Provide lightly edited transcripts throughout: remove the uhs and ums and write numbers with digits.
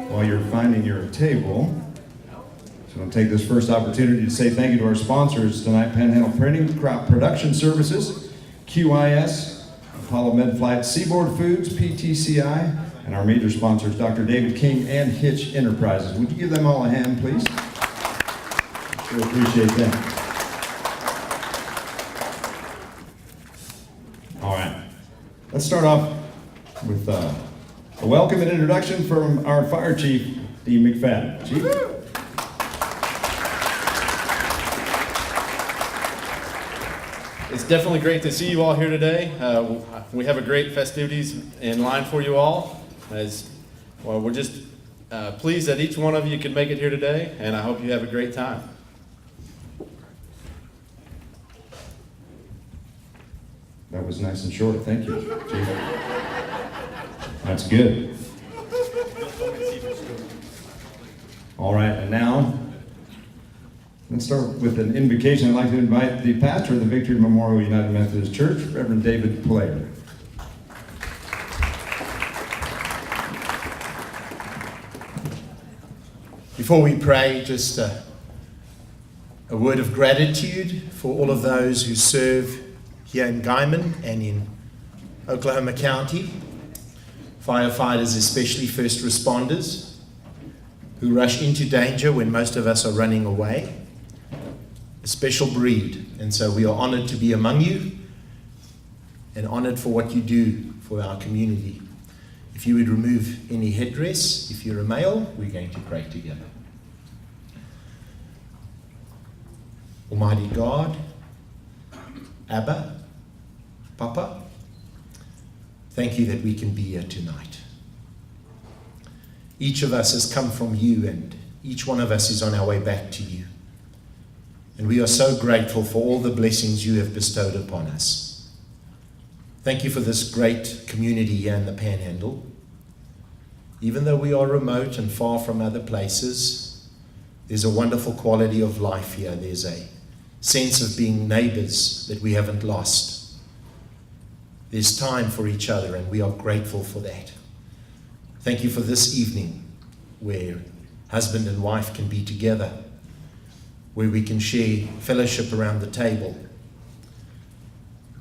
while you're finding your table, so I'll take this first opportunity to say thank you to our sponsors tonight: Panhandle Printing, Crop Production Services, QIS, Apollo Med-Flight, Seaboard Foods, PTCI, and our major sponsors, Dr. David King and Hitch Enterprises. Would you give them all a hand, please? We appreciate that. All right, let's start off with a welcome and introduction from our Fire Chief, Dean McFadden. Chief? It's definitely great to see you all here today. We have a great festivities in line for you all. We're just pleased that each one of you could make it here today, and I hope you have a great time. That was nice and short. Thank you, Chief. That's good. All right, and now let's start with an invocation. I'd like to invite the pastor of the Victory Memorial United Methodist Church, Reverend David Player. Before we pray, just a word of gratitude for all of those who serve here in Guyman and in Oklahoma County, firefighters, especially first responders, who rush into danger when most of us are running away. A special breed, and so we are honored to be among you and honored for what you do for our community. If you would remove any headdress, if you're a male, we're going to pray together. Almighty God, Abba, Papa, thank you that we can be here tonight. Each of us has come from you, and each one of us is on our way back to you. And we are so grateful for all the blessings you have bestowed upon us. Thank you for this great community here in the Panhandle. Even though we are remote and far from other places, there's a wonderful quality of life here. There's a sense of being neighbors that we haven't lost. There's time for each other, and we are grateful for that. Thank you for this evening where husband and wife can be together, where we can share fellowship around the table,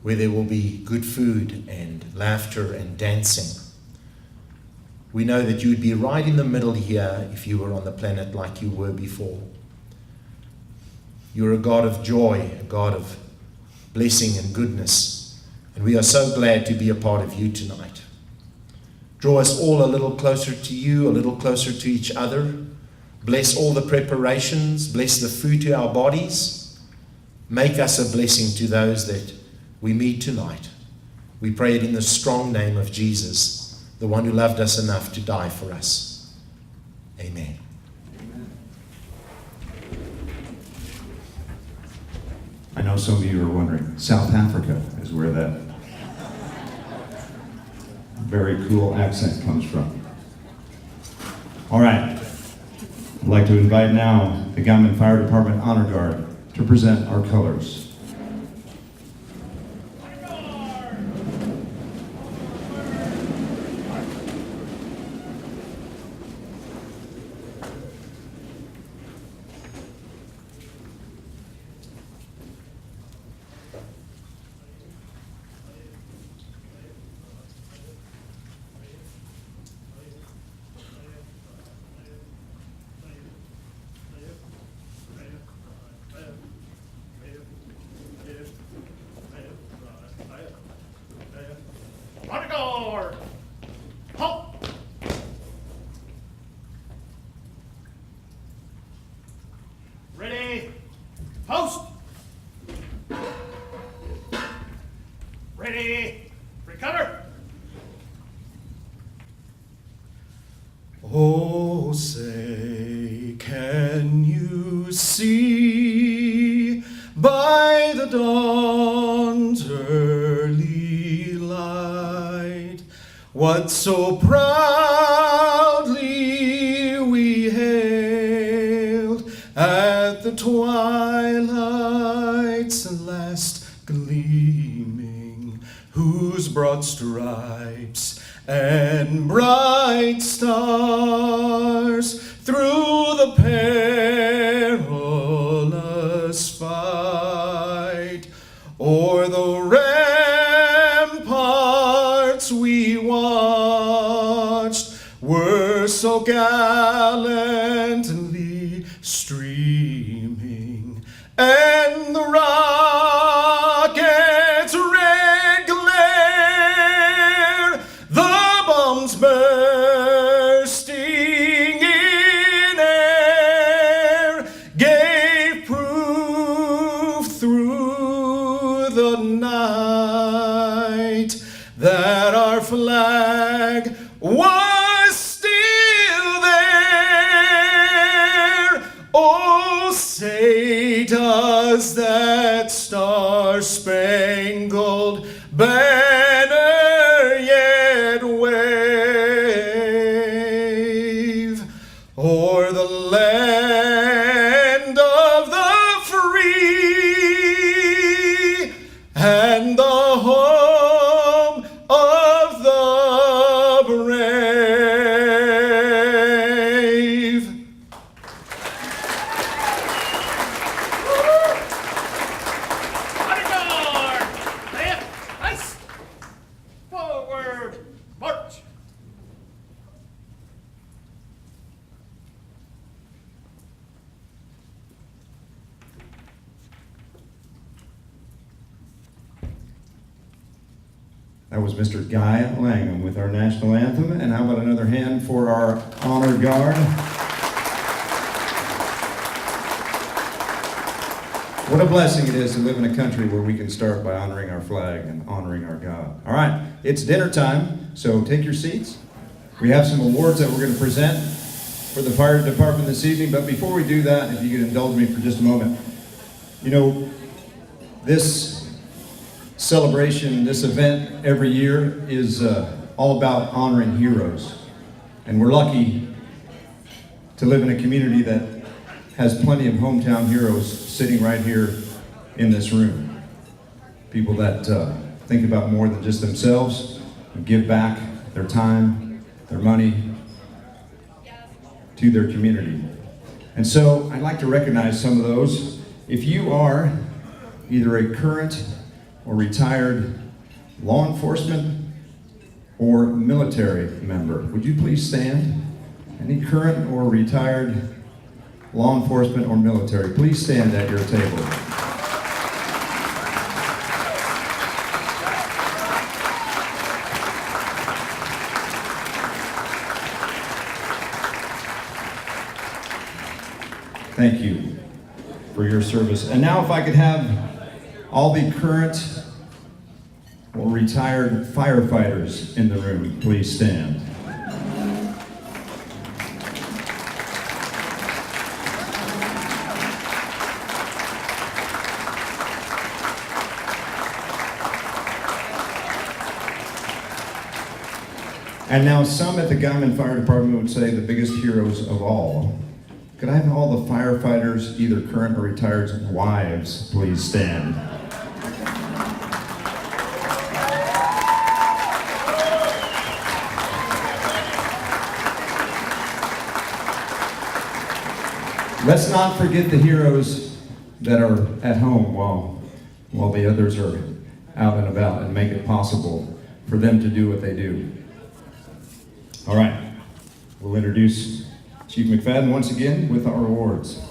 where there will be good food and laughter and dancing. We know that you would be right in the middle here if you were on the planet like you were before. You're a God of joy, a God of blessing and goodness, and we are so glad to be a part of you tonight. Draw us all a little closer to you, a little closer to each other. Bless all the preparations, bless the food to our bodies. Make us a blessing to those that we meet tonight. We pray it in the strong name of Jesus, the one who loved us enough to die for us. Amen. I know some of you are wondering, South Africa is where that very cool accent comes from. All right, I'd like to invite now the Guyman Fire Department Honor Guard to present our colors. Honor guard! Halt! Ready? Post! Ready? Recover! Oh, say, can you see by the dawn's early light what so proudly we hailed at the twilight's last gleaming, whose broad stripes and bright stars were so gallantly streaming, and the rocket's red glare, the bombs bursting in air, gave proof through the night that our flag was still there. Oh, say does that star-spangled banner yet wave o'er the land of the free and the home of the brave? Bodyguard! Left, ice! Forward, march! That was Mr. Guy Langham with our national anthem. And how about another hand for our honor guard? What a blessing it is to live in a country where we can start by honoring our flag and honoring our God. All right, it's dinner time, so take your seats. We have some awards that we're going to present for the fire department this evening, but before we do that, if you could indulge me for just a moment. You know, this celebration, this event every year is all about honoring heroes. And we're lucky to live in a community that has plenty of hometown heroes sitting right here in this room. People that think about more than just themselves, and give back their time, their money to their community. And so I'd like to recognize some of those. If you are either a current or retired law enforcement or military member, would you please stand? Any current or retired law enforcement or military, please stand at your table. Thank you for your service. And now if I could have all the current or retired firefighters in the room, please stand. And now some at the Guyman Fire Department would say the biggest heroes of all. Could I have all the firefighters, either current or retired's wives, please stand? Let's not forget the heroes that are at home while the others are out and about, and make it possible for them to do what they do. All right, we'll introduce Chief McFadden once again with our awards.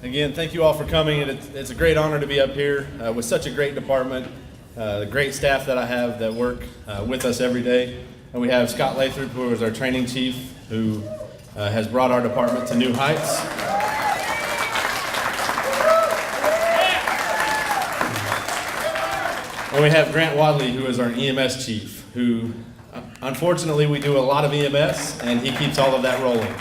Again, thank you all for coming. It's a great honor to be up here with such a great department, the great staff that I have that work with us every day. And we have Scott Lathrop, who is our training chief, who has brought our department to new heights. And we have Grant Wadley, who is our EMS chief, who unfortunately we do a lot of EMS, and he keeps all of that rolling.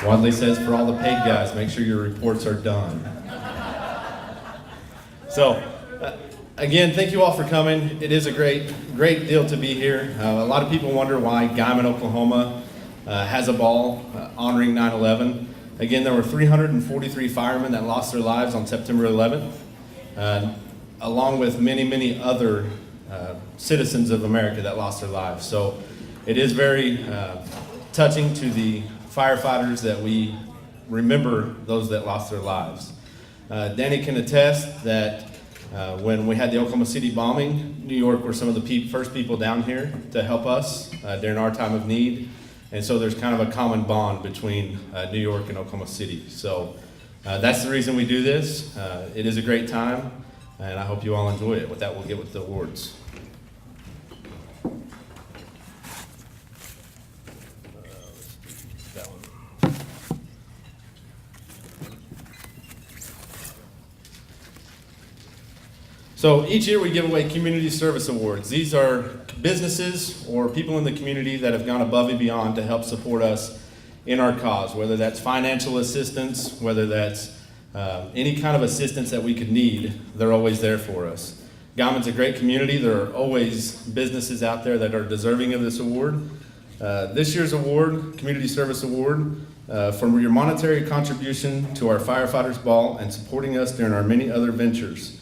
Wadley says, for all the paid guys, make sure your reports are done. So, again, thank you all for coming. It is a great deal to be here. A lot of people wonder why Guyman, Oklahoma has a ball honoring 9/11. Again, there were 343 firemen that lost their lives on September 11th, along with many other citizens of America that lost their lives. So it is very touching to the firefighters that we remember those that lost their lives. Danny can attest that when we had the Oklahoma City bombing, New York were some of the first people down here to help us during our time of need. And so there's kind of a common bond between New York and Oklahoma City. So that's the reason we do this. It is a great time, and I hope you all enjoy it. With that, we'll get with the awards. That one. So each year we give away community service awards. These are businesses or people in the community that have gone above and beyond to help support us in our cause, whether that's financial assistance, whether that's any kind of assistance that we could need, they're always there for us. Guyman's a great community. There are always businesses out there that are deserving of this award. This year's award, Community Service Award, for your monetary contribution to our Firefighters Ball and supporting us during our many other ventures.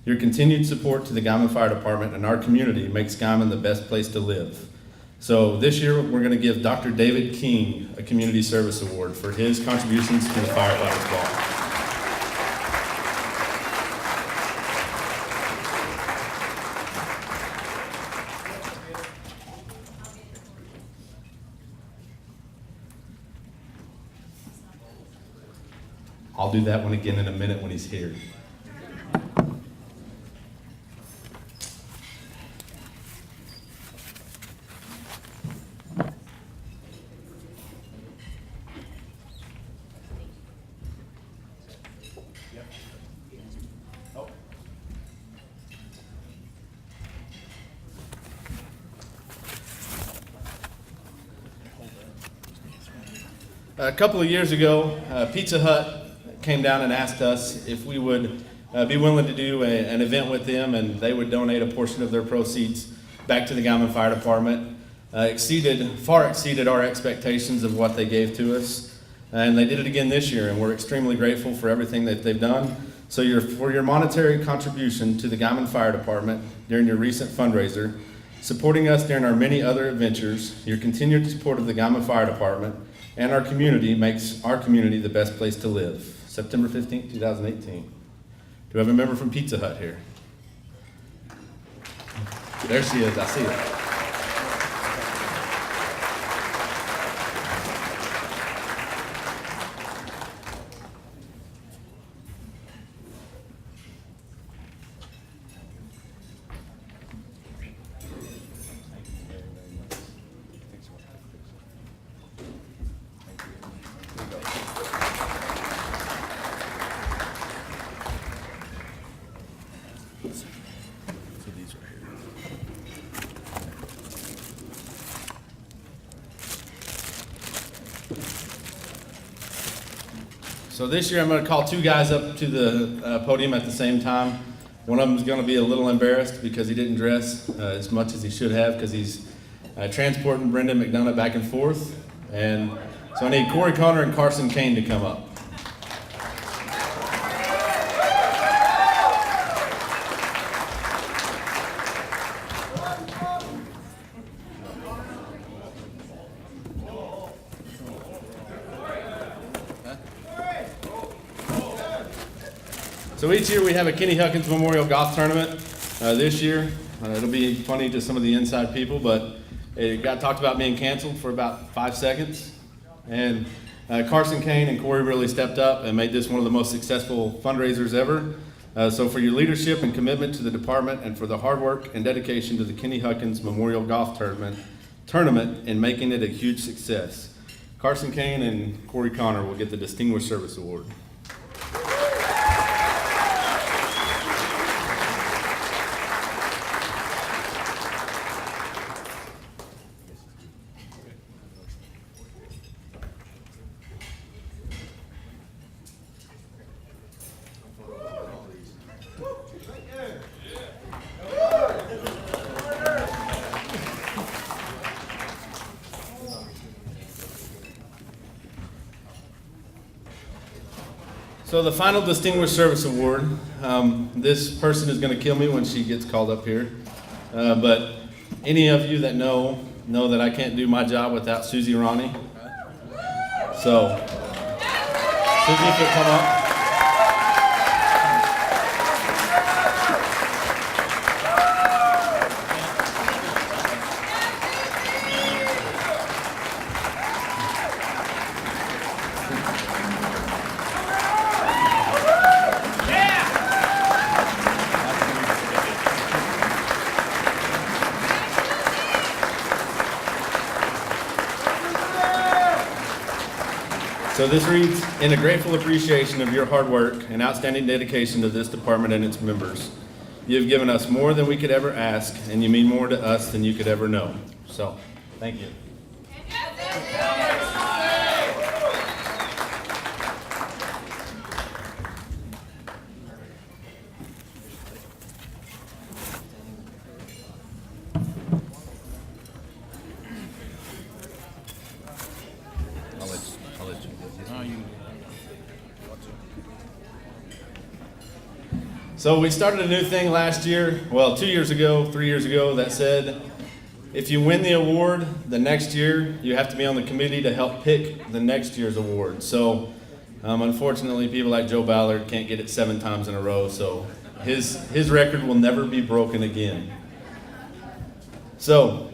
Your continued support to the Guyman Fire Department and our community makes Guyman the best place to live. So this year, we're going to give Dr. David King a Community Service Award for his contributions to the Firefighters Ball. I'll do that one again in a minute when he's here. A couple of years ago, Pizza Hut came down and asked us if we would be willing to do an event with them, and they would donate a portion of their proceeds back to the Guyman Fire Department. Far exceeded our expectations of what they gave to us, and they did it again this year, and we're extremely grateful for everything that they've done. So for your monetary contribution to the Guyman Fire Department during your recent fundraiser, supporting us during our many other adventures, your continued support of the Guyman Fire Department and our community makes our community the best place to live. September 15th, 2018. Do we have a member from Pizza Hut here? There she is, I see her. So this year I'm going to call two guys up to the podium at the same time. One of them is going to be a little embarrassed because he didn't dress as much as he should have because he's transporting Brendan McDonough back and forth. And so I need Corey Connor and Carson Kane to come up. So each year we have a Kenny Huckins Memorial Golf Tournament. This year, it'll be funny to some of the inside people, but it got talked about being canceled for about 5 seconds. And Carson Kane and Corey really stepped up and made this one of the most successful fundraisers ever. So for your leadership and commitment to the department and for the hard work and dedication to the Kenny Huckins Memorial Golf Tournament and making it a huge success. Carson Kane and Corey Connor will get the Distinguished Service Award. So the final Distinguished Service Award, this person is going to kill me when she gets called up here, but any of you that know that I can't do my job without Susie Ronnie. So, Susie, if you'll come up. So this reads, in a grateful appreciation of your hard work and outstanding dedication to this department and its members, you have given us more than we could ever ask, and you mean more to us than you could ever know. So, thank you. So we started a new thing last year, well, 2 years ago, 3 years ago, that said, if you win the award the next year, you have to be on the committee to help pick the next year's award. So unfortunately, people like Joe Ballard can't get it 7 times in a row, so his record will never be broken again. So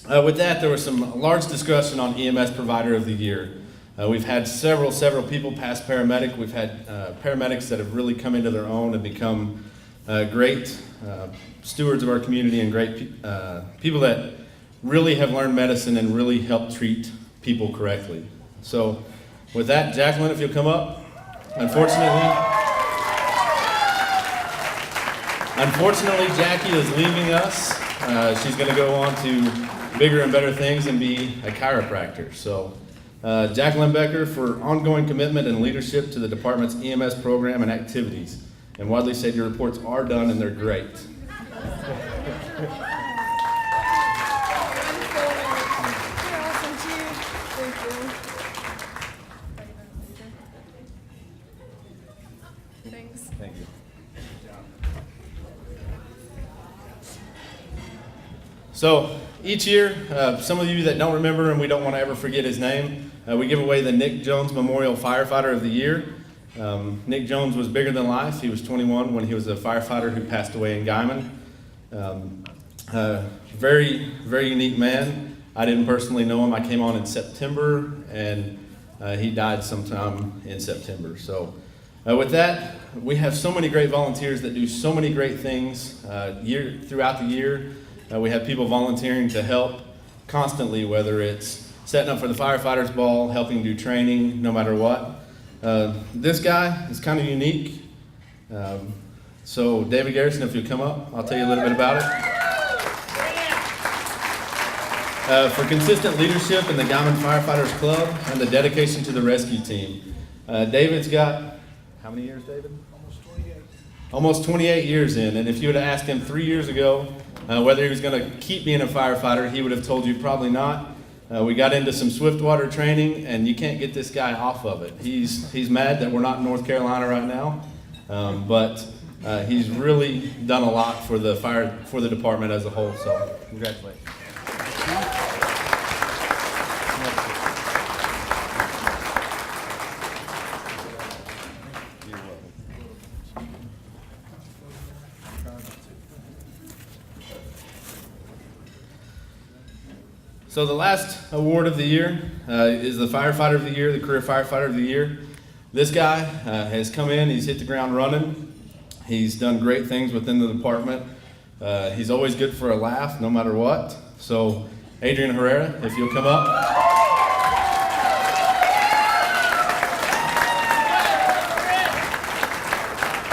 with that, there was some large discussion on EMS Provider of the Year. We've had several people past paramedic. We've had paramedics that have really come into their own and become great stewards of our community and great people that really have learned medicine and really help treat people correctly. So with that, Jacqueline, if you'll come up. Unfortunately, Jackie is leaving us. She's going to go on to bigger and better things and be a chiropractor. So Jacqueline Becker for ongoing commitment and leadership to the department's EMS program and activities. And Wadley said your reports are done and they're great. Thanks. Thank you. So each year, some of you that don't remember and we don't want to ever forget his name, we give away the Nick Jones Memorial Firefighter of the Year. Nick Jones was bigger than life. He was 21 when he was a firefighter who passed away in Guyman. Very, very unique man. I didn't personally know him. I came on in September and he died sometime in September. So with that, we have so many great volunteers that do so many great things throughout the year. We have people volunteering to help constantly, whether it's setting up for the firefighters ball, helping do training, no matter what. This guy is kind of unique. So David Garrison, if you'll come up, I'll tell you a little bit about it. For consistent leadership in the Guyman Firefighters Club and the dedication to the rescue team. David's got, how many years, David? Almost 28 years in, and if you would have asked him 3 years ago whether he was going to keep being a firefighter, he would have told you probably not. We got into some Swiftwater training, and you can't get this guy off of it. He's mad that we're not in North Carolina right now, but he's really done a lot for the department as a whole. So congratulations. So the last award of the year is the Firefighter of the Year, the Career Firefighter of the Year. This guy has come in, he's hit the ground running. He's done great things within the department. He's always good for a laugh, no matter what. So Adrian Herrera, if you'll come up.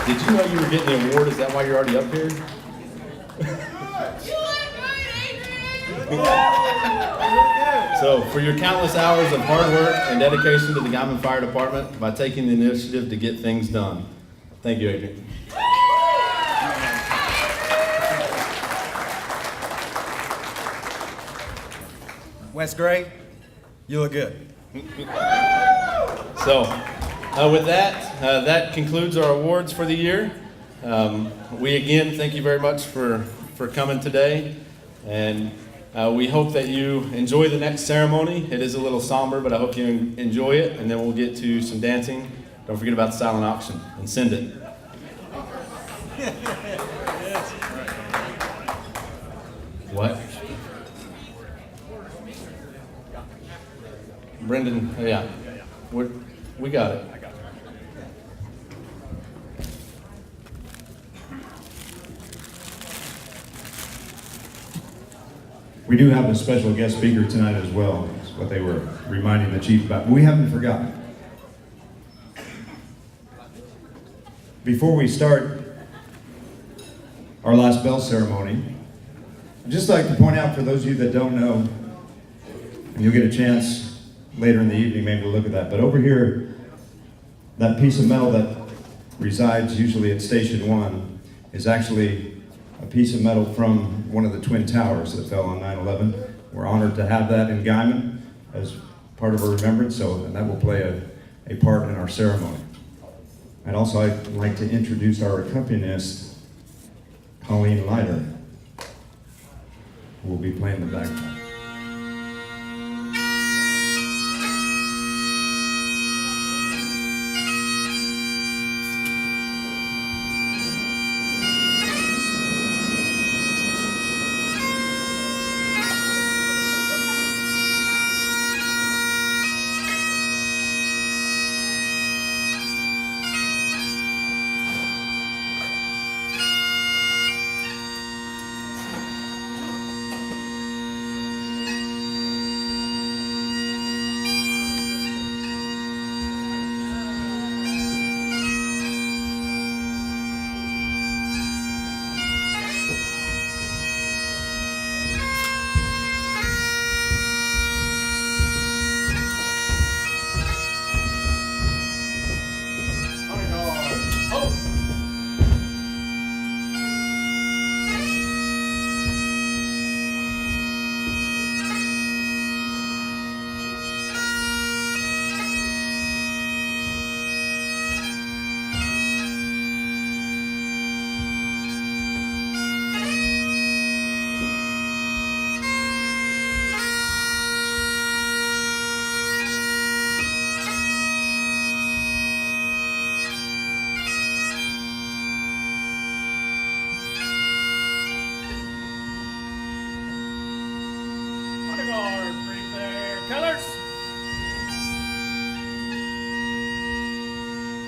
Did you know you were getting the award? Is that why you're already up here? So, for your countless hours of hard work and dedication to the Guyman Fire Department by taking the initiative to get things done. Thank you, Adrian. Wes Gray, you look good. So, with that, that concludes our awards for the year. We again thank you very much for coming today, and we hope that you enjoy the next ceremony. It is a little somber, but I hope you enjoy it, and then we'll get to some dancing. Don't forget about the silent auction, and send it. What? Brendan, yeah. We got it. We do have a special guest speaker tonight as well. That's what they were reminding the chief about. But we haven't forgotten. Before we start our last bell ceremony, I'd just like to point out for those of you that don't know, and you'll get a chance later in the evening maybe to look at that, but over here, that piece of metal that resides usually at Station 1 is actually a piece of metal from one of the Twin Towers that fell on 9/11. We're honored to have that in Guyman as part of our remembrance, and that will play a part in our ceremony. And also I'd like to introduce our accompanist, Colleen Leiter, who will be playing the bagpipe.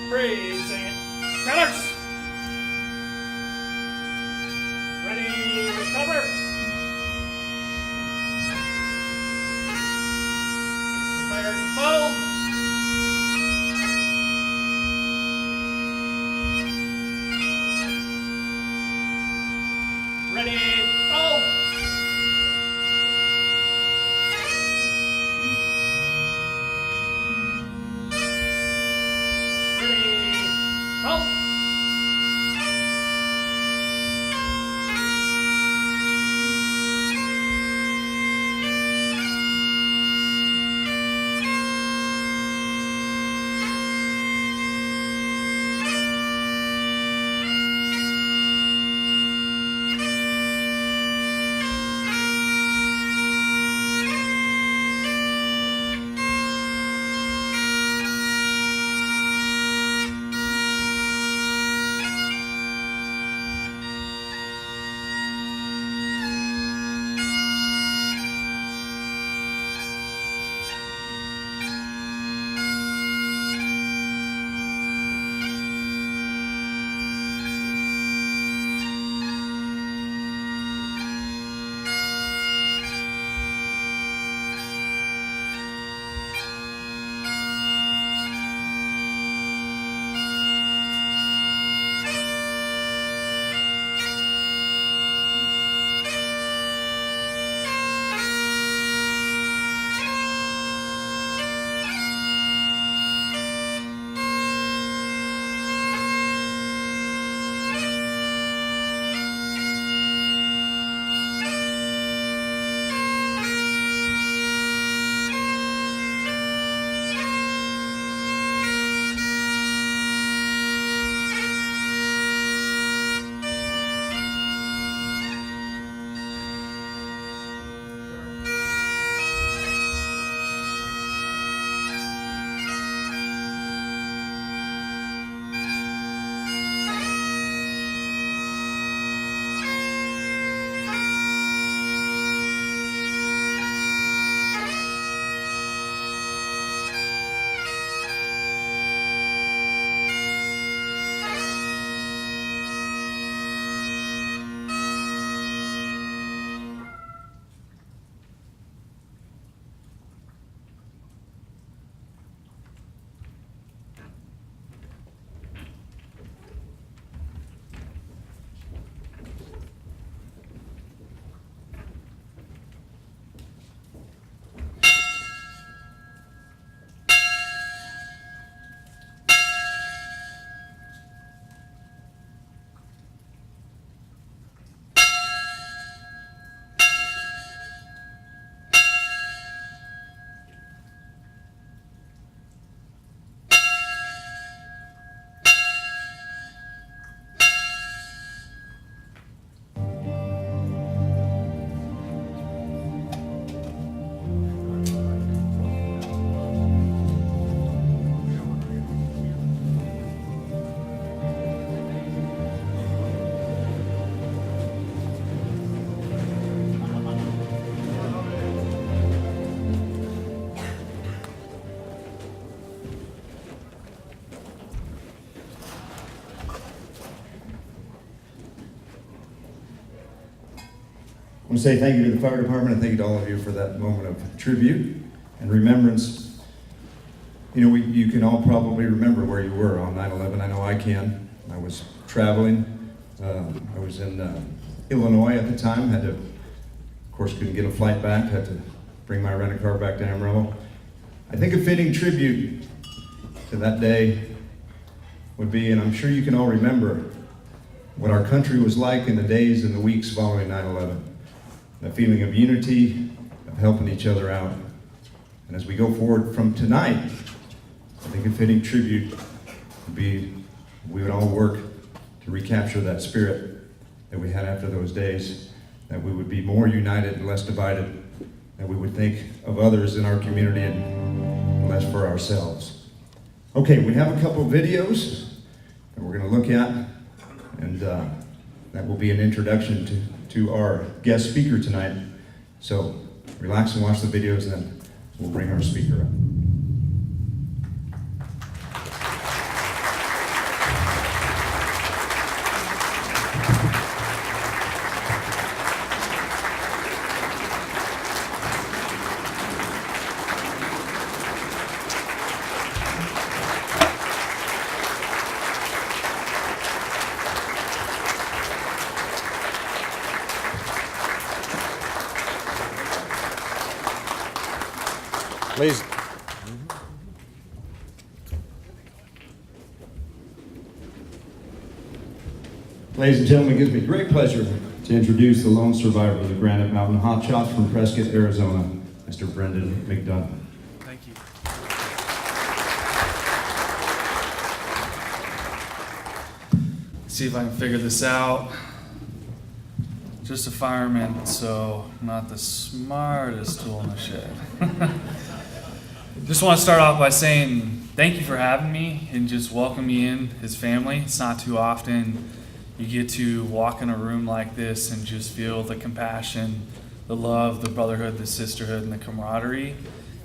Praise and colors. Ready, recover. Prepare to fold. Ready, fold. I want to say thank you to the fire department and thank you to all of you for that moment of tribute and remembrance. You know, you can all probably remember where you were on 9/11. I know I can. I was traveling. I was in Illinois at the time. Of course, couldn't get a flight back. Had to bring my rental car back to Amarillo. I think a fitting tribute to that day would be, and I'm sure you can all remember, what our country was like in the days and the weeks following 9/11. The feeling of unity, of helping each other out. And as we go forward from tonight, I think a fitting tribute would be we would all work to recapture that spirit that we had after those days, that we would be more united and less divided, that we would think of others in our community and less for ourselves. Okay, we have a couple of videos that we're going to look at, and that will be an introduction to our guest speaker tonight. So relax and watch the videos, and then we'll bring our speaker up. Please. Ladies and gentlemen, it gives me great pleasure to introduce the lone survivor of the Granite Mountain Hot Shots from Prescott, Arizona, Mr. Brendan McDonough. Thank you. See if I can figure this out. Just a fireman, so not the smartest tool in the shed. Just want to start off by saying thank you for having me and just welcome me in his family. It's not too often you get to walk in a room like this and just feel the compassion, the love, the brotherhood, the sisterhood, and the camaraderie.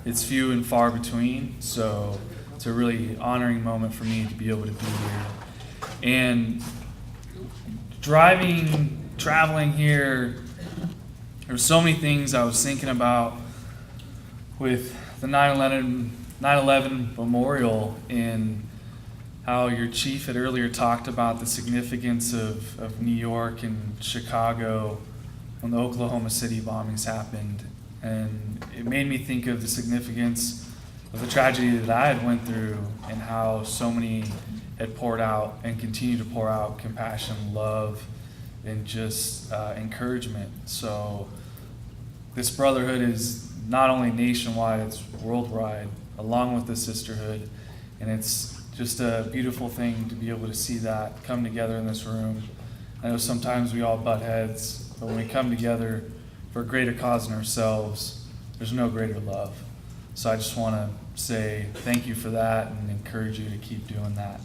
It's few and far between, so it's a really honoring moment for me to be able to be here. And traveling here, there's so many things I was thinking about with the 9/11 memorial and how your chief had earlier talked about the significance of New York and Chicago when the Oklahoma City bombings happened. And it made me think of the significance of the tragedy that I had went through and how so many had poured out and continue to pour out compassion, love, and just encouragement. So this brotherhood is not only nationwide, it's worldwide, along with the sisterhood. And it's just a beautiful thing to be able to see that come together in this room. I know sometimes we all butt heads, but when we come together for a greater cause than ourselves, there's no greater love. So I just want to say thank you for that and encourage you to keep doing that.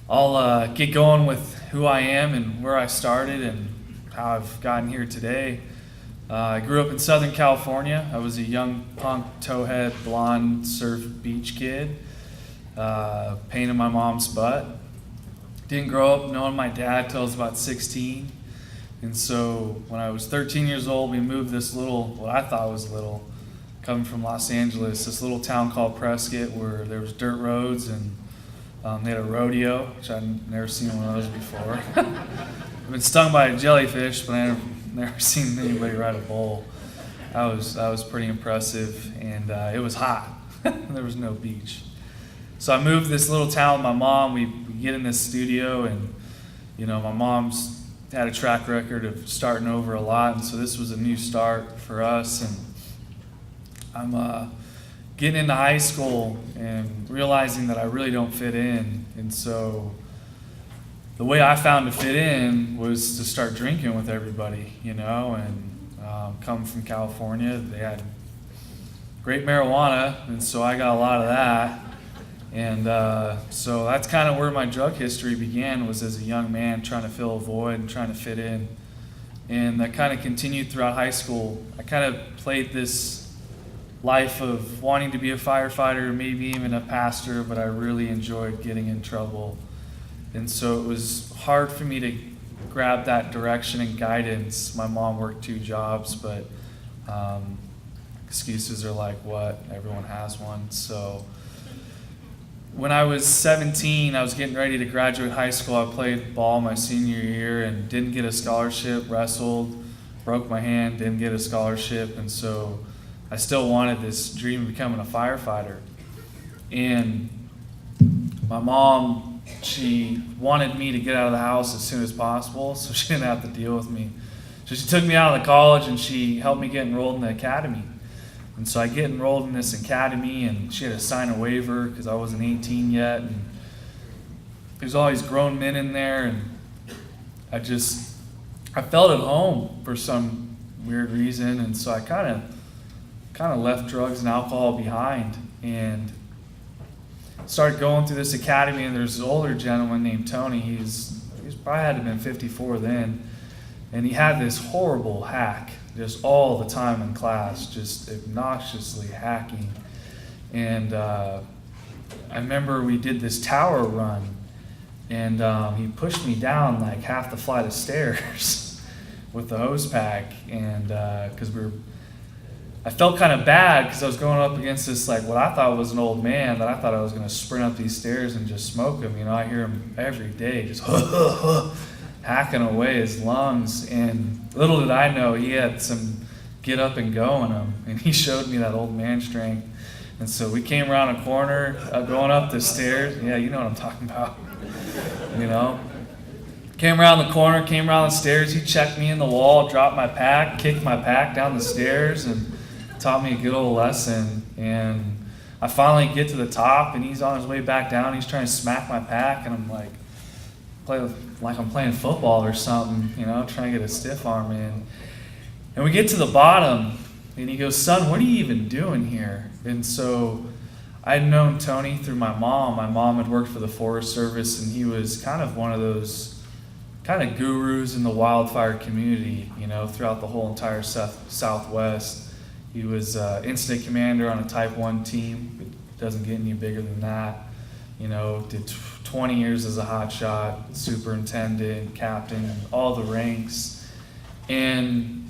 I'll get going with who I am and where I started and how I've gotten here today. I grew up in Southern California. I was a young punk, towhead, blonde surf beach kid, pain in my mom's butt. Didn't grow up knowing my dad till I was about 16. And so when I was 13 years old, we moved this little, what I thought was little, coming from Los Angeles, this little town called Prescott where there was dirt roads and they had a rodeo, which I'd never seen one of those before. I've been stung by a jellyfish, but I've never seen anybody ride a bull. That was pretty impressive, and it was hot. There was no beach. So I moved to this little town with my mom. We get in this studio, and my mom's had a track record of starting over a lot, and so this was a new start for us. And I'm getting into high school and realizing that I really don't fit in, and so the way I found to fit in was to start drinking with everybody, and come from California. They had great marijuana, and so I got a lot of that. And so that's kind of where my drug history began, was as a young man trying to fill a void and trying to fit in. And that kind of continued throughout high school. I kind of played this life of wanting to be a firefighter, maybe even a pastor, but I really enjoyed getting in trouble. And so it was hard for me to grabbed that direction and guidance. My mom worked 2 jobs, but excuses are like what? Everyone has one. So when I was 17, I was getting ready to graduate high school. I played ball my senior year and didn't get a scholarship, wrestled, broke my hand, didn't get a scholarship, and so I still wanted this dream of becoming a firefighter. And my mom, she wanted me to get out of the house as soon as possible so she didn't have to deal with me. So she took me out of the college and she helped me get enrolled in the academy. And so I get enrolled in this academy, and she had to sign a waiver because I wasn't 18 yet. And there's all these grown men in there, and I felt at home for some weird reason. And so I kind of left drugs and alcohol behind and started going through this academy. And there's this older gentleman named Tony. He's probably had to have been 54 then, and he had this horrible hack just all the time in class, just obnoxiously hacking. And I remember we did this tower run, and he pushed me down like half the flight of stairs with the hose pack, and because I felt kind of bad because I was going up against this, like, what I thought was an old man that I thought I was going to sprint up these stairs and just smoke him. You know, I hear him every day just hacking away his lungs. And little did I know he had some get up and go in him. And he showed me that old man strength. And so we came around a corner, going up the stairs. Yeah, you know what I'm talking about. You know? Came around the corner, came around the stairs. He checked me in the wall, dropped my pack, kicked my pack down the stairs, and taught me a good old lesson. And I finally get to the top, and he's on his way back down. He's trying to smack my pack, and I'm like I'm playing football or something, you know, trying to get a stiff arm in. And we get to the bottom, and he goes, "Son, what are you even doing here?" And so I'd known Tony through my mom. My mom had worked for the Forest Service, and he was kind of one of those kind of gurus in the wildfire community, you know, throughout the whole entire Southwest. He was incident commander on a Type 1 team. It doesn't get any bigger than that. You know, did 20 years as a hotshot, superintendent, captain, all the ranks. And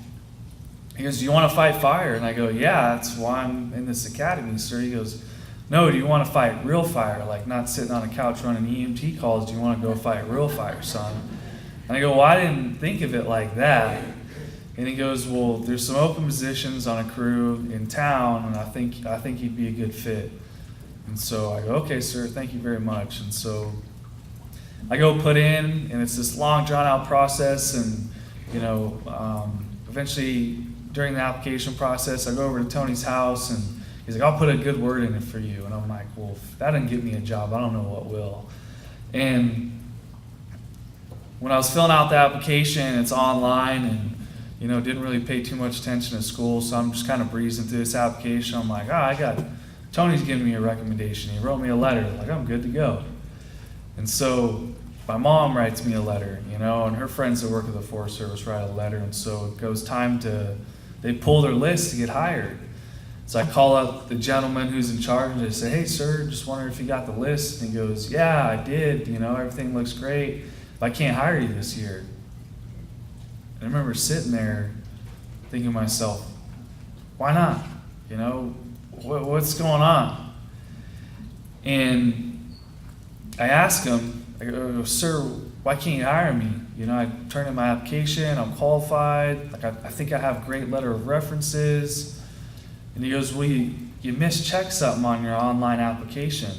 he goes, "Do you want to fight fire?" And I go, "Yeah, that's why I'm in this academy, sir." He goes, "No, do you want to fight real fire? Like not sitting on a couch running EMT calls. Do you want to go fight real fire, son?" And I go, "Well, I didn't think of it like that." And he goes, "Well, there's some open positions on a crew in town, and I think you'd be a good fit." And so I go, "Okay, sir, thank you very much." And so I go put in, and it's this long, drawn-out process. And you know, eventually during the application process, I go over to Tony's house, and he's like, "I'll put a good word in it for you." And I'm like, "Well, if that didn't get me a job, I don't know what will." And when I was filling out the application, it's online, and you know, didn't really pay too much attention to school, so I'm just kind of breezing through this application. I'm like, Tony's giving me a recommendation. He wrote me a letter, like I'm good to go. And so my mom writes me a letter, you know, and her friends that work at the Forest Service write a letter, and so it goes they pull their list to get hired. So I call up the gentleman who's in charge, and I say, "Hey, sir, just wondering if you got the list." And he goes, "Yeah, I did, you know, everything looks great, but I can't hire you this year." And I remember sitting there thinking to myself, why not? You know, what's going on? And I asked him, I go, "Sir, why can't you hire me? You know, I turned in my application, I'm qualified, like I think I have a great letter of references." And he goes, "Well, you mischecked something on your online application."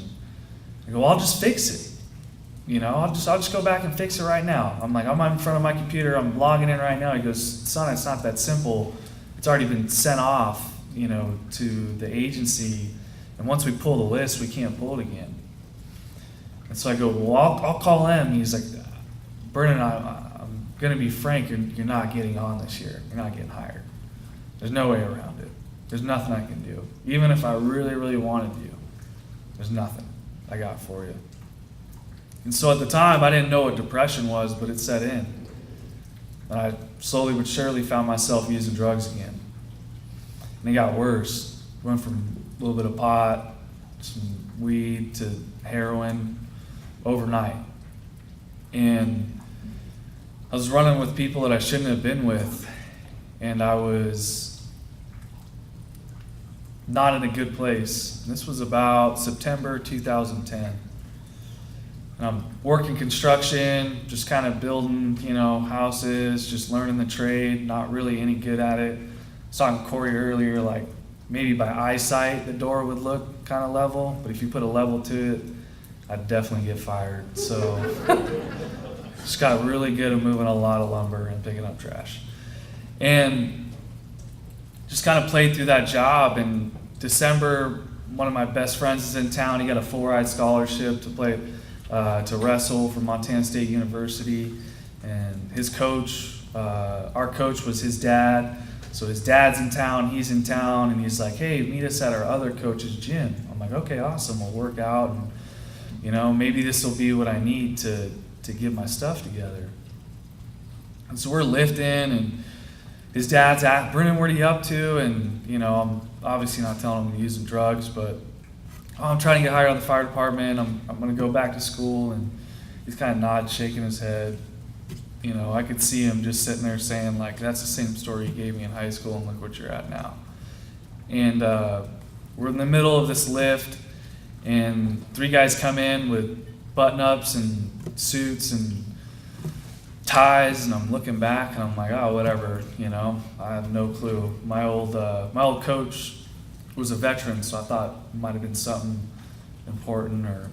I go, "Well, I'll just fix it. You know, I'll just go back and fix it right now." I'm like, I'm in front of my computer, I'm logging in right now. He goes, "Son, it's not that simple. It's already been sent off, you know, to the agency. And once we pull the list, we can't pull it again." And so I go, "Well, I'll call him." He's like, "Brennan, I'm going to be frank, you're not getting on this year. You're not getting hired. There's no way around it. There's nothing I can do. Even if I really, really wanted you, there's nothing I got for you." And so at the time, I didn't know what depression was, but it set in. And I slowly but surely found myself using drugs again. And it got worse. Went from a little bit of pot, some weed, to heroin overnight. And I was running with people that I shouldn't have been with, and I was not in a good place. This was about September 2010. And I'm working construction, just kind of building, houses, just learning the trade, not really any good at it. I was talking to Corey earlier, like maybe by eyesight the door would look kind of level, but if you put a level to it, I'd definitely get fired. So just got really good at moving a lot of lumber and picking up trash. And just kind of played through that job. In December, one of my best friends is in town. He got a full-ride scholarship to play to wrestle for Montana State University. And his coach, our coach was his dad. So his dad's in town, he's in town, and he's like, hey, meet us at our other coach's gym. I'm like, okay, awesome, we'll work out, and maybe this will be what I need to get my stuff together. And so we're lifting, and his dad's at, Brennan, what are you up to? And, I'm obviously not telling him to use some drugs, but I'm trying to get hired on the fire department, I'm going to go back to school, and he's kind of nodding, shaking his head. I could see him just sitting there saying, like, that's the same story you gave me in high school, and look what you're at now. And we're in the middle of this lift, and 3 guys come in with button-ups and suits and ties, and I'm looking back, and I'm like, oh, whatever, I have no clue. My old coach was a veteran, so I thought it might have been something important, or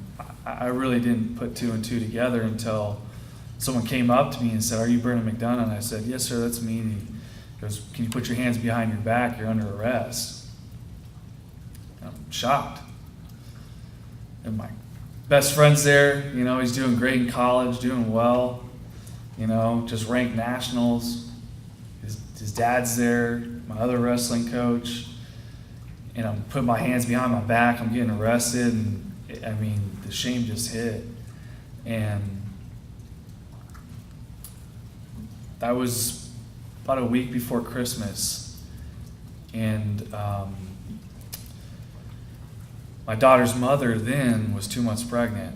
I really didn't put 2 and 2 together until someone came up to me and said, are you Brennan McDonough? And I said, yes, sir, that's me. And he goes, can you put your hands behind your back? You're under arrest. And I'm shocked. And my best friend's there. He's doing great in college, doing well. Just ranked nationals. His dad's there, my other wrestling coach. And I'm putting my hands behind my back. I'm getting arrested. And, the shame just hit. And that was about a week before Christmas, and my daughter's mother then was 2 months pregnant,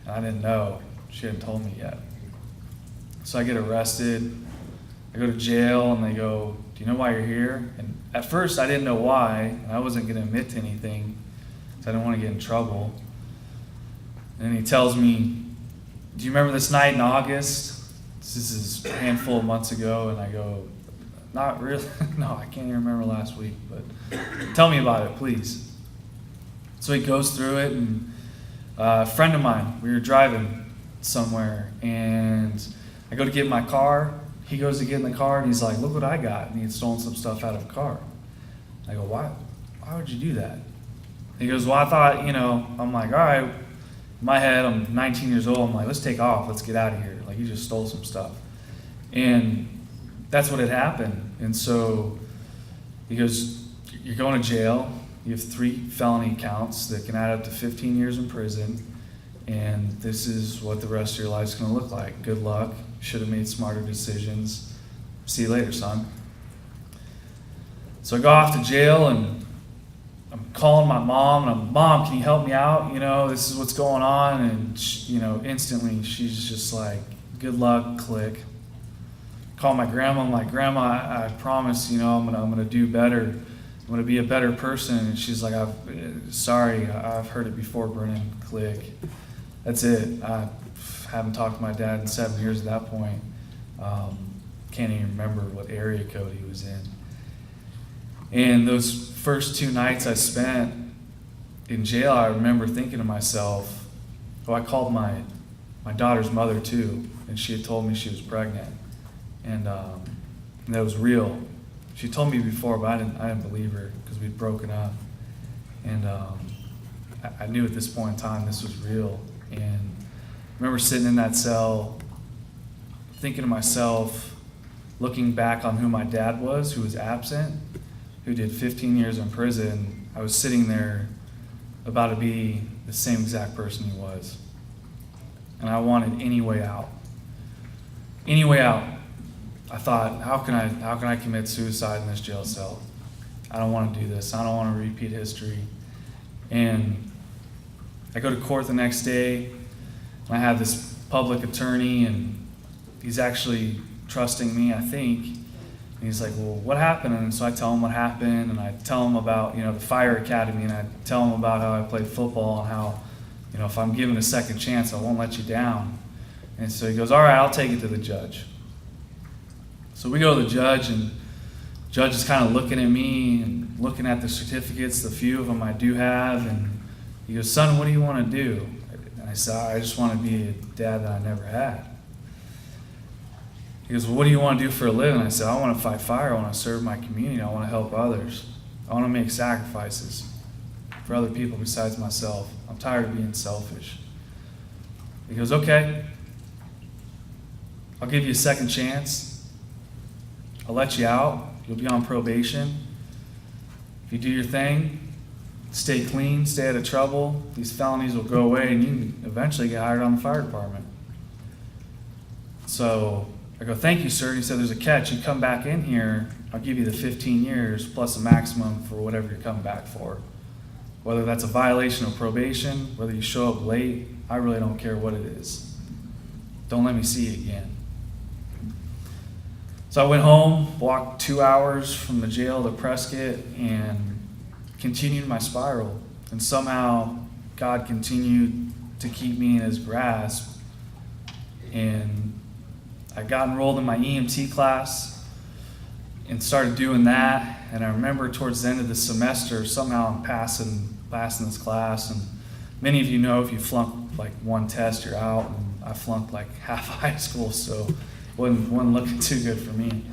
and I didn't know. She hadn't told me yet. So I get arrested, I go to jail, and they go, do you know why you're here? And at first I didn't know why, and I wasn't going to admit to anything, because I didn't want to get in trouble. And then he tells me, do you remember this night in August? This is a handful of months ago, and I go, not really. No, I can't even remember last week, but tell me about it, please. So he goes through it, and a friend of mine, we were driving somewhere, and I go to get in my car. He goes to get in the car, and he's like, look what I got. And he had stolen some stuff out of a car. I go, why would you do that? He goes, well, I thought, I'm like, all right. In my head, I'm 19 years old. I'm like, let's take off. Let's get out of here. Like, you just stole some stuff. And that's what had happened. And so he goes, you're going to jail. You have 3 felony counts that can add up to 15 years in prison. And this is what the rest of your life's going to look like. Good luck. You should have made smarter decisions. See you later, son. So I go off to jail, and I'm calling my mom, and I'm, Mom, can you help me out? This is what's going on. And, instantly she's just like, good luck, click. Call my grandma. I'm like, Grandma, I promise, I'm gonna do better. I'm gonna be a better person. And she's like, sorry, I've heard it before, Brennan, click. That's it. I haven't talked to my dad in 7 years at that point. Can't even remember what area code he was in. And those first 2 nights I spent in jail, I remember thinking to myself, I called my daughter's mother too, and she had told me she was pregnant. And that was real. She told me before, but I didn't believe her because we'd broken up. And I knew at this point in time this was real. And I remember sitting in that cell thinking to myself, looking back on who my dad was, who was absent, who did 15 years in prison. I was sitting there about to be the same exact person he was. And I wanted any way out. Any way out. I thought, how can I commit suicide in this jail cell? I don't want to do this. I don't want to repeat history. And I go to court the next day, and I have this public attorney, and he's actually trusting me, I think. And he's like, well, what happened? And so I tell him what happened, and I tell him about, the fire academy, and I tell him about how I played football and how, if I'm given a second chance, I won't let you down. And so he goes, all right, I'll take it to the judge. So we go to the judge, and the judge is kind of looking at me and looking at the certificates, the few of them I do have, and he goes, son, what do you want to do? And I said, I just want to be a dad that I never had. He goes, well, what do you want to do for a living? I said, I want to fight fire. I want to serve my community. I want to help others. I want to make sacrifices for other people besides myself. I'm tired of being selfish. He goes, okay, I'll give you a second chance. I'll let you out. You'll be on probation. If you do your thing, stay clean, stay out of trouble, these felonies will go away and you can eventually get hired on the fire department. So I go, thank you, sir. He said, there's a catch. You come back in here, I'll give you the 15 years plus a maximum for whatever you're coming back for. Whether that's a violation of probation, whether you show up late, I really don't care what it is. Don't let me see you again. So I went home, walked 2 hours from the jail to Prescott, and continued my spiral. And somehow God continued to keep me in his grasp. And I got enrolled in my EMT class and started doing that. And I remember towards the end of the semester, somehow I'm passing this class. And many of you know if you flunk like one test, you're out. And I flunked like half high school, so it wasn't looking too good for me.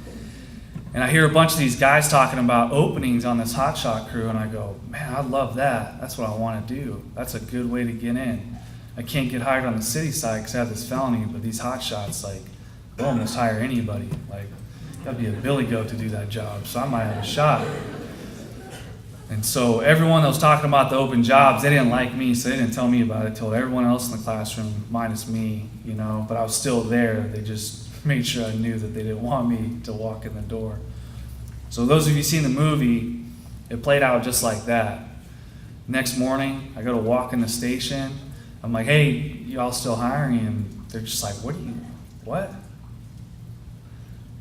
And I hear a bunch of these guys talking about openings on this hotshot crew, and I go, man, I love that. That's what I want to do. That's a good way to get in. I can't get hired on the city side because I have this felony, but these hotshots, like, they'll almost hire anybody. Like, you gotta be a billy goat to do that job, so I might have a shot. And so everyone that was talking about the open jobs, they didn't like me, so they didn't tell me about it. Told everyone else in the classroom, minus me, but I was still there. They just made sure I knew that they didn't want me to walk in the door. So those of you seen the movie, it played out just like that. Next morning, I go to walk in the station. I'm like, hey, y'all still hiring? And they're just like, what?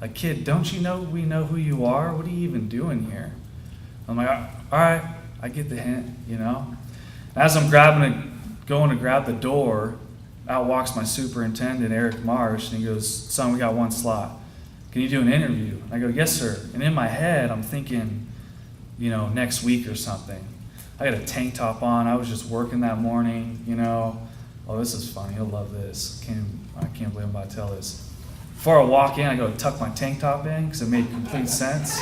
Like, kid, don't you know we know who you are? What are you even doing here? I'm like, all right, I get the hint, As I'm going to grab the door, out walks my superintendent, Eric Marsh, and he goes, son, we got one slot. Can you do an interview? I go, yes, sir. And in my head, I'm thinking, next week or something. I got a tank top on. I was just working that morning, Oh, this is funny. He'll love this. I can't believe I'm about to tell this. Before I walk in, I go tuck my tank top in because it made complete sense.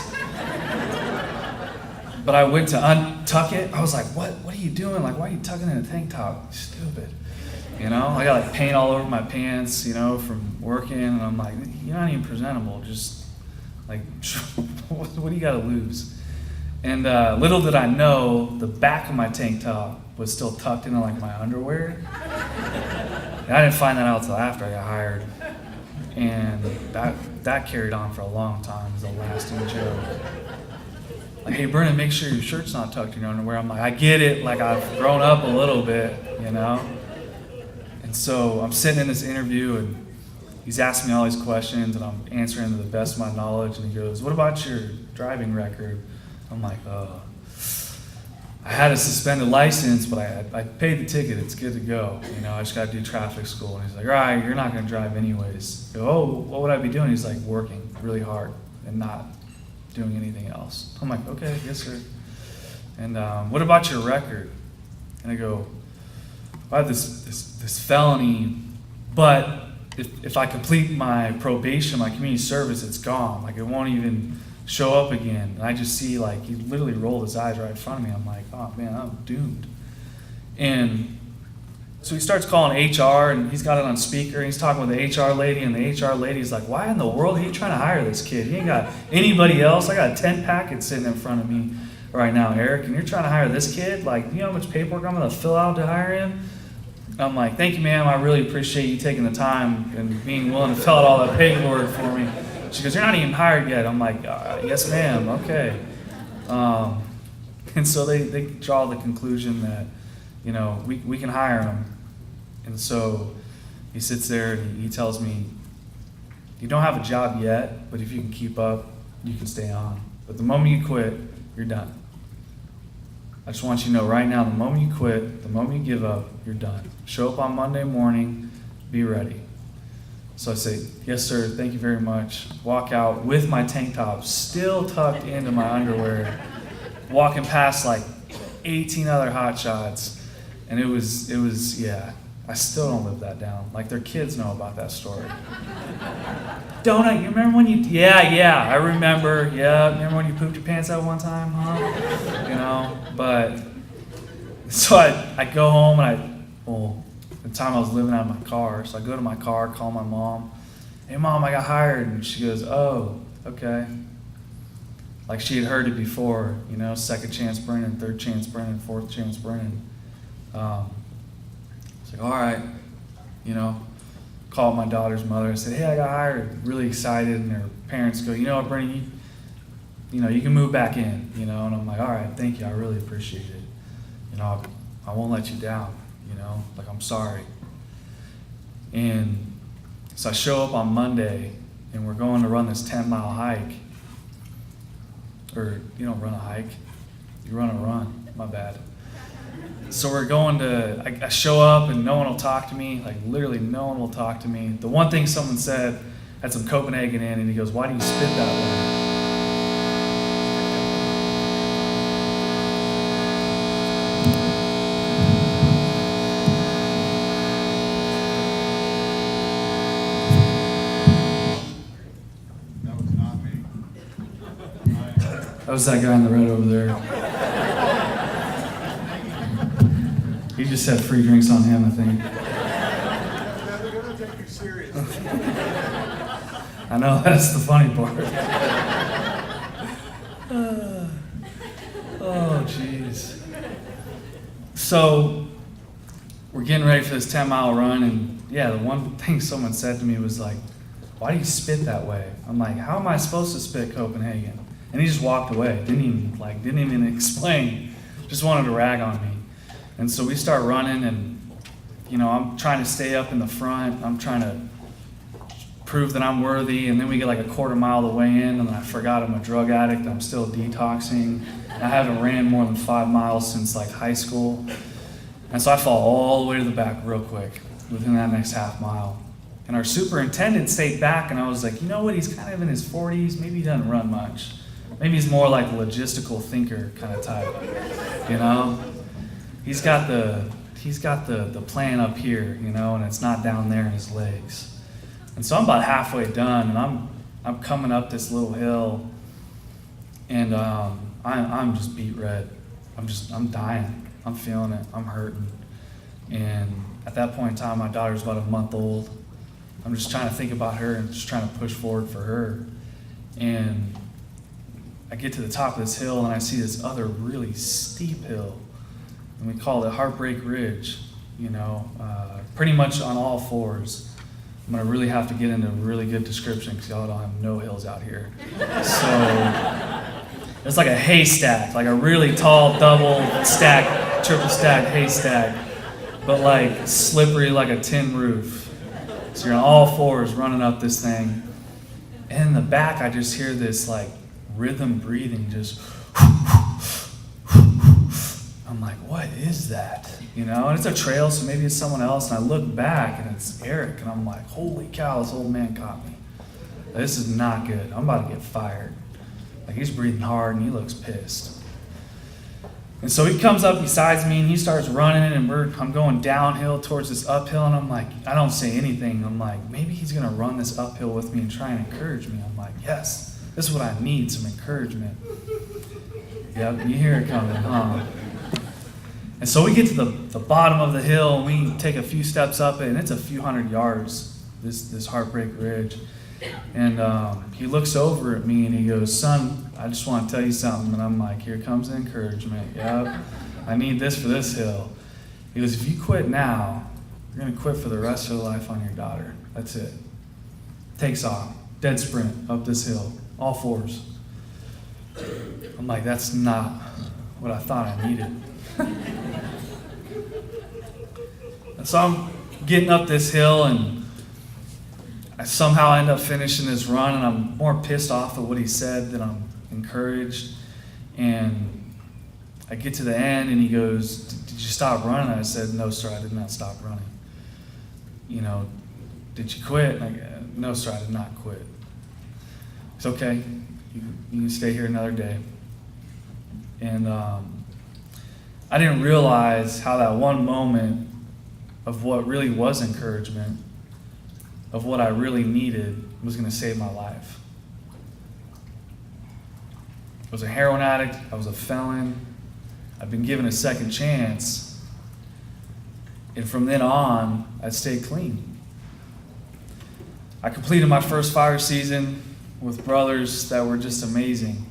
But I went to untuck it. I was like, what are you doing? Like, why are you tucking in a tank top? Stupid. I got like paint all over my pants, from working. And I'm like, you're not even presentable. Just like, what do you got to lose? And little did I know, the back of my tank top was still tucked into like my underwear. And I didn't find that out until after I got hired. And that carried on for a long time as a lasting joke. Like, hey, Brennan, make sure your shirt's not tucked in your underwear. I'm like, I get it. Like, I've grown up a little bit, And so I'm sitting in this interview, and he's asking me all these questions, and I'm answering to the best of my knowledge. And he goes, what about your driving record? I'm like, I had a suspended license, but I paid the ticket. It's good to go. I just got to do traffic school. And he's like, all right, you're not going to drive anyways. I go, oh, what would I be doing? He's like, working really hard and not doing anything else. I'm like, okay, yes, sir. And what about your record? And I go, I have this felony, but if I complete my probation, my community service, it's gone. Like, it won't even show up again. And I just see, like, he literally rolled his eyes right in front of me. I'm like, oh man, I'm doomed. And so he starts calling HR, and he's got it on speaker, and he's talking with the HR lady, and the HR lady's like, why in the world are you trying to hire this kid? He ain't got anybody else. I got 10 packets sitting in front of me right now, Eric, and you're trying to hire this kid? Like, you know how much paperwork I'm going to fill out to hire him? I'm like, thank you, ma'am. I really appreciate you taking the time and being willing to fill out all that paperwork for me. She goes, you're not even hired yet. I'm like, yes, ma'am. Okay. And so they draw the conclusion that, we can hire him. And so he sits there and he tells me, you don't have a job yet, but if you can keep up, you can stay on. But the moment you quit, you're done. I just want you to know right now, the moment you quit, the moment you give up, you're done. Show up on Monday morning, be ready. So I say, yes, sir, thank you very much. Walk out with my tank top still tucked into my underwear, walking past like 18 other hot shots. And it was, yeah, I still don't live that down. Like their kids know about that story. Donut, you remember when you, yeah, I remember. Yeah, remember when you pooped your pants out one time, huh? You know, but, so I go home and the time I was living out of my car, so I go to my car, call my mom. Hey mom, I got hired. And she goes, oh, okay. Like she had heard it before, you know, second chance Brennan, third chance Brennan, fourth chance Brennan. It's like, all right, you know, called my daughter's mother and said, hey, I got hired, really excited. And her parents go, you know what, Brennan, you know, you can move back in, you know. And I'm like, all right, thank you, I really appreciate it. You know, I won't let you down, you know, like I'm sorry. And so I show up on Monday and we're going to run this 10-mile hike. Or you don't run a hike, you run a run, my bad. So we're going to, I show up and no one will talk to me, like literally no one will talk to me. The one thing someone said, had some Copenhagen in, and he goes, why do you spit that way? That was that guy in the red over there. He just had free drinks on him, I think. They're gonna take you serious. I know, that's the funny part. Oh, jeez. So, we're getting ready for this 10-mile run, and yeah, the one thing someone said to me was like, why do you spit that way? I'm like, how am I supposed to spit Copenhagen? And he just walked away, didn't even explain, just wanted to rag on me. And so we start running, and you know, I'm trying to stay up in the front, I'm trying to prove that I'm worthy, and then we get like a quarter mile of the way in, and I forgot I'm a drug addict, I'm still detoxing. I haven't ran more than 5 miles since like high school. And so I fall all the way to the back real quick, within that next half mile. And our superintendent stayed back, and I was like, you know what, he's kind of in his 40s, maybe he doesn't run much. Maybe he's more like a logistical thinker kind of type, you know? He's got the plan up here, you know, and it's not down there in his legs. And so I'm about halfway done, and I'm coming up this little hill, and I'm just beat red. I'm dying. I'm feeling it. I'm hurting. And at that point in time, my daughter's about a month old. I'm just trying to think about her and just trying to push forward for her. And I get to the top of this hill, and I see this other really steep hill, and we call it Heartbreak Ridge, you know, pretty much on all fours. I'm gonna really have to get into a really good description because y'all don't have no hills out here. So it's like a haystack, like a really tall double stack, triple stack haystack, but like slippery like a tin roof. So you're on all fours running up this thing. And in the back, I just hear this like rhythm breathing, just I'm like, what is that? You know, and it's a trail, so maybe it's someone else. And I look back, and it's Eric, and I'm like, holy cow, this old man caught me. This is not good. I'm about to get fired. Like, he's breathing hard, and he looks pissed. And so he comes up besides me, and he starts running, and I'm going downhill towards this uphill, and I'm like, I don't say anything. I'm like, maybe he's going to run this uphill with me and try and encourage me. I'm like, yes, this is what I need, some encouragement. Yep, you hear it coming, huh? And so we get to the bottom of the hill, and we take a few steps up it, and it's a few hundred yards, this Heartbreak Ridge. And he looks over at me, and he goes, son, I just want to tell you something. And I'm like, here comes the encouragement. Yep, I need this for this hill. He goes, if you quit now, you're going to quit for the rest of your life on your daughter. That's it. Takes off, dead sprint up this hill, all fours. I'm like, that's not what I thought I needed. And so I'm getting up this hill, and I somehow end up finishing this run, and I'm more pissed off at what he said than I'm encouraged. And I get to the end, and he goes, "Did you stop running?" I said, "No, sir, I did not stop running." You know, "Did you quit?" And I go, "No, sir, I did not quit." It's okay. You can stay here another day. And I didn't realize how that one moment of what really was encouragement, of what I really needed, was going to save my life. I was a heroin addict. I was a felon. I'd been given a second chance. And from then on, I stayed clean. I completed my first fire season with brothers that were just amazing.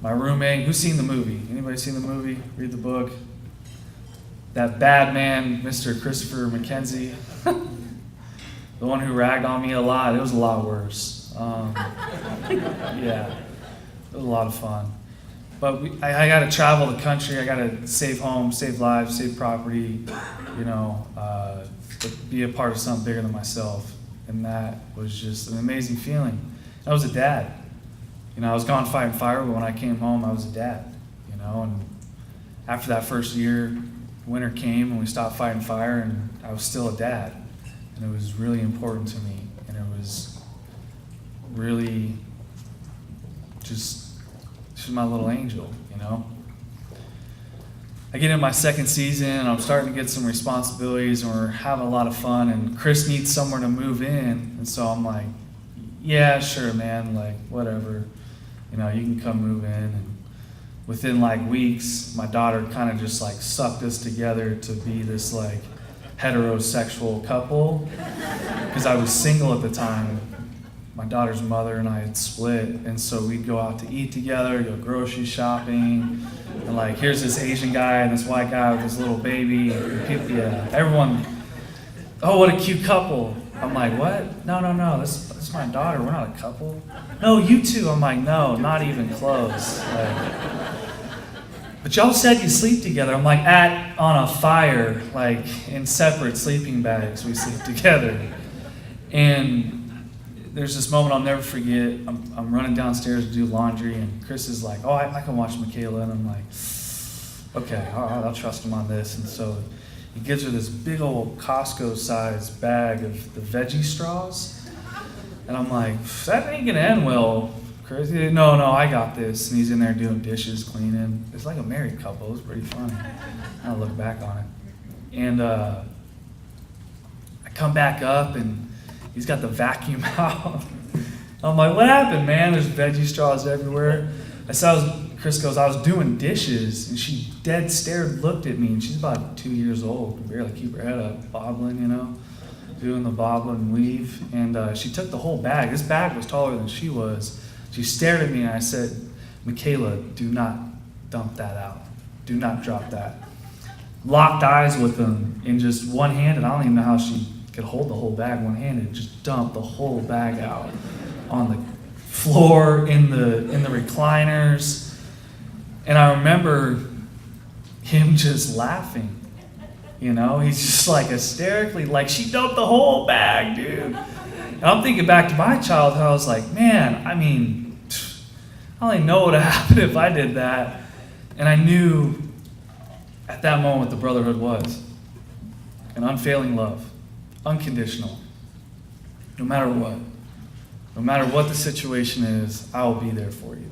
My roommate, who's seen the movie? Anybody seen the movie? Read the book? That bad man, Mr. Christopher McKenzie, the one who ragged on me a lot. It was a lot worse. Yeah, it was a lot of fun. But I got to travel the country. I got to save homes, save lives, save property, you know, be a part of something bigger than myself. And that was just an amazing feeling. I was a dad. You know, I was gone fighting fire, but when I came home, I was a dad, you know. And after that first year, winter came and we stopped fighting fire, and I was still a dad. And it was really important to me. And it was really just my little angel, you know. I get in my second season, and I'm starting to get some responsibilities, and we're having a lot of fun, and Chris needs somewhere to move in. And so I'm like, yeah, sure, man, like, whatever. You know, you can come move in. And within like weeks, my daughter kind of just like sucked us together to be this like heterosexual couple. Because I was single at the time. My daughter's mother and I had split, and so we'd go out to eat together, go grocery shopping, and like, here's this Asian guy and this white guy with this little baby. And people, yeah, everyone, oh, what a cute couple. I'm like, what? No, this is my daughter. We're not a couple. No, you two. I'm like, no, not even close. Like, but y'all said you sleep together. I'm like, on a fire, like in separate sleeping bags, we sleep together. And there's this moment I'll never forget. I'm running downstairs to do laundry, and Chris is like, oh, I can watch Michaela. And I'm like, okay, all right, I'll trust him on this. And so he gives her this big old Costco-sized bag of the veggie straws. And I'm like, that ain't gonna end well, Chris. No, I got this. And he's in there doing dishes, cleaning. It's like a married couple. It was pretty funny. I look back on it. And I come back up, and he's got the vacuum out. I'm like, what happened, man? There's veggie straws everywhere. Chris goes, I was doing dishes, and she dead stared, looked at me, and she's about 2 years old, can barely keep her head up, bobbling, you know, doing the bobbling and weave. And she took the whole bag. This bag was taller than she was. She stared at me, and I said, Michaela, do not dump that out. Do not drop that. Locked eyes with them in just one hand, and I don't even know how she could hold the whole bag one-handed, just dump the whole bag out on the floor, in the recliners. And I remember him just laughing, you know? He's just like hysterically, like, she dumped the whole bag, dude. And I'm thinking back to my childhood, I was like, man, I mean, I don't even know what would happen if I did that. And I knew at that moment what the brotherhood was. An unfailing love. Unconditional. No matter what. No matter what the situation is, I will be there for you.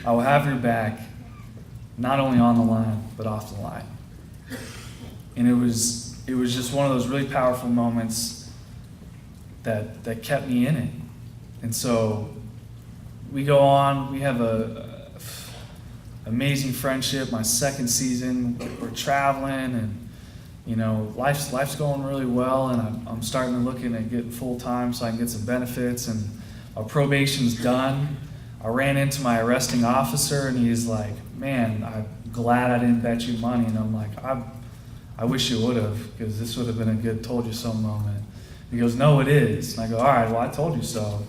I will have your back, not only on the line, but off the line. And it was just one of those really powerful moments that kept me in it. And so we go on, we have a amazing friendship. My second season, we're traveling, and you know, life's going really well, and I'm starting to looking at getting full-time so I can get some benefits, and our probation's done. I ran into my arresting officer, and he's like, man, I'm glad I didn't bet you money. And I'm like, I wish you would have, because this would have been a good told you so moment. He goes, no, it is. And I go, all right, well, I told you so.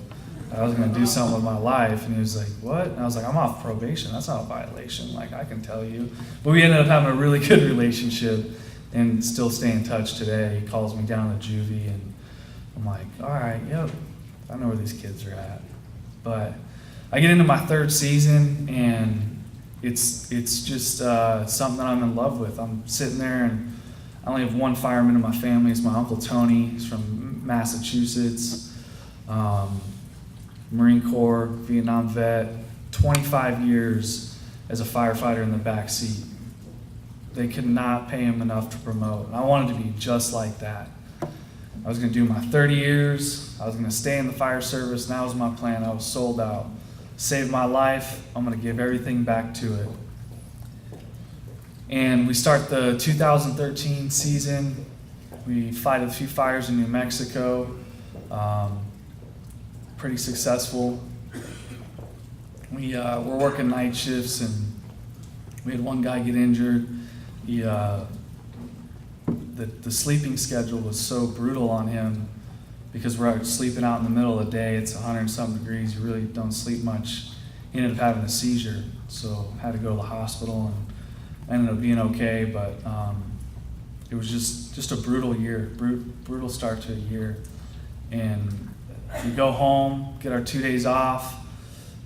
I was going to do something with my life. And he was like, what? And I was like, I'm off probation. That's not a violation. Like, I can tell you. But we ended up having a really good relationship and still stay in touch today. He calls me down to juvie, and I'm like, all right, yep, I know where these kids are at. But I get into my third season, and it's just something that I'm in love with. I'm sitting there, and I only have one fireman in my family. It's my Uncle Tony. He's from Massachusetts, Marine Corps, Vietnam vet, 25 years as a firefighter in the back seat. They could not pay him enough to promote. And I wanted to be just like that. I was going to do my 30 years. I was going to stay in the fire service, and that was my plan. I was sold out. Saved my life. I'm going to give everything back to it. And we start the 2013 season. We fight a few fires in New Mexico. Pretty successful. We're working night shifts, and we had one guy get injured. The sleeping schedule was so brutal on him because we're sleeping out in the middle of the day. It's 100-something degrees. You really don't sleep much. He ended up having a seizure, so had to go to the hospital, and ended up being okay. But it was just a brutal year, brutal start to a year. And we go home, get our 2 days off.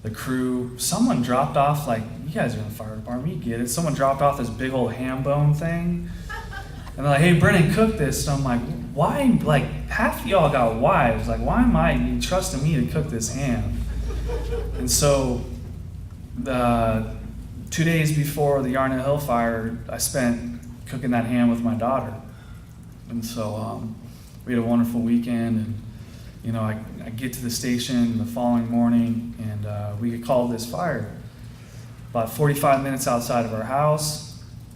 The crew, someone dropped off, like, you guys are in the fire department, you get it. Someone dropped off this big old ham bone thing. And they're like, hey, Brennan, cook this. And I'm like, why? Like, half of y'all got wives. Like, why am I trusting me to cook this ham? And so, the 2 days before the Yarnell Hill fire, I spent cooking that ham with my daughter. And so, we had a wonderful weekend. And, you know, I get to the station the following morning, and we get called this fire. About 45 minutes outside of our house.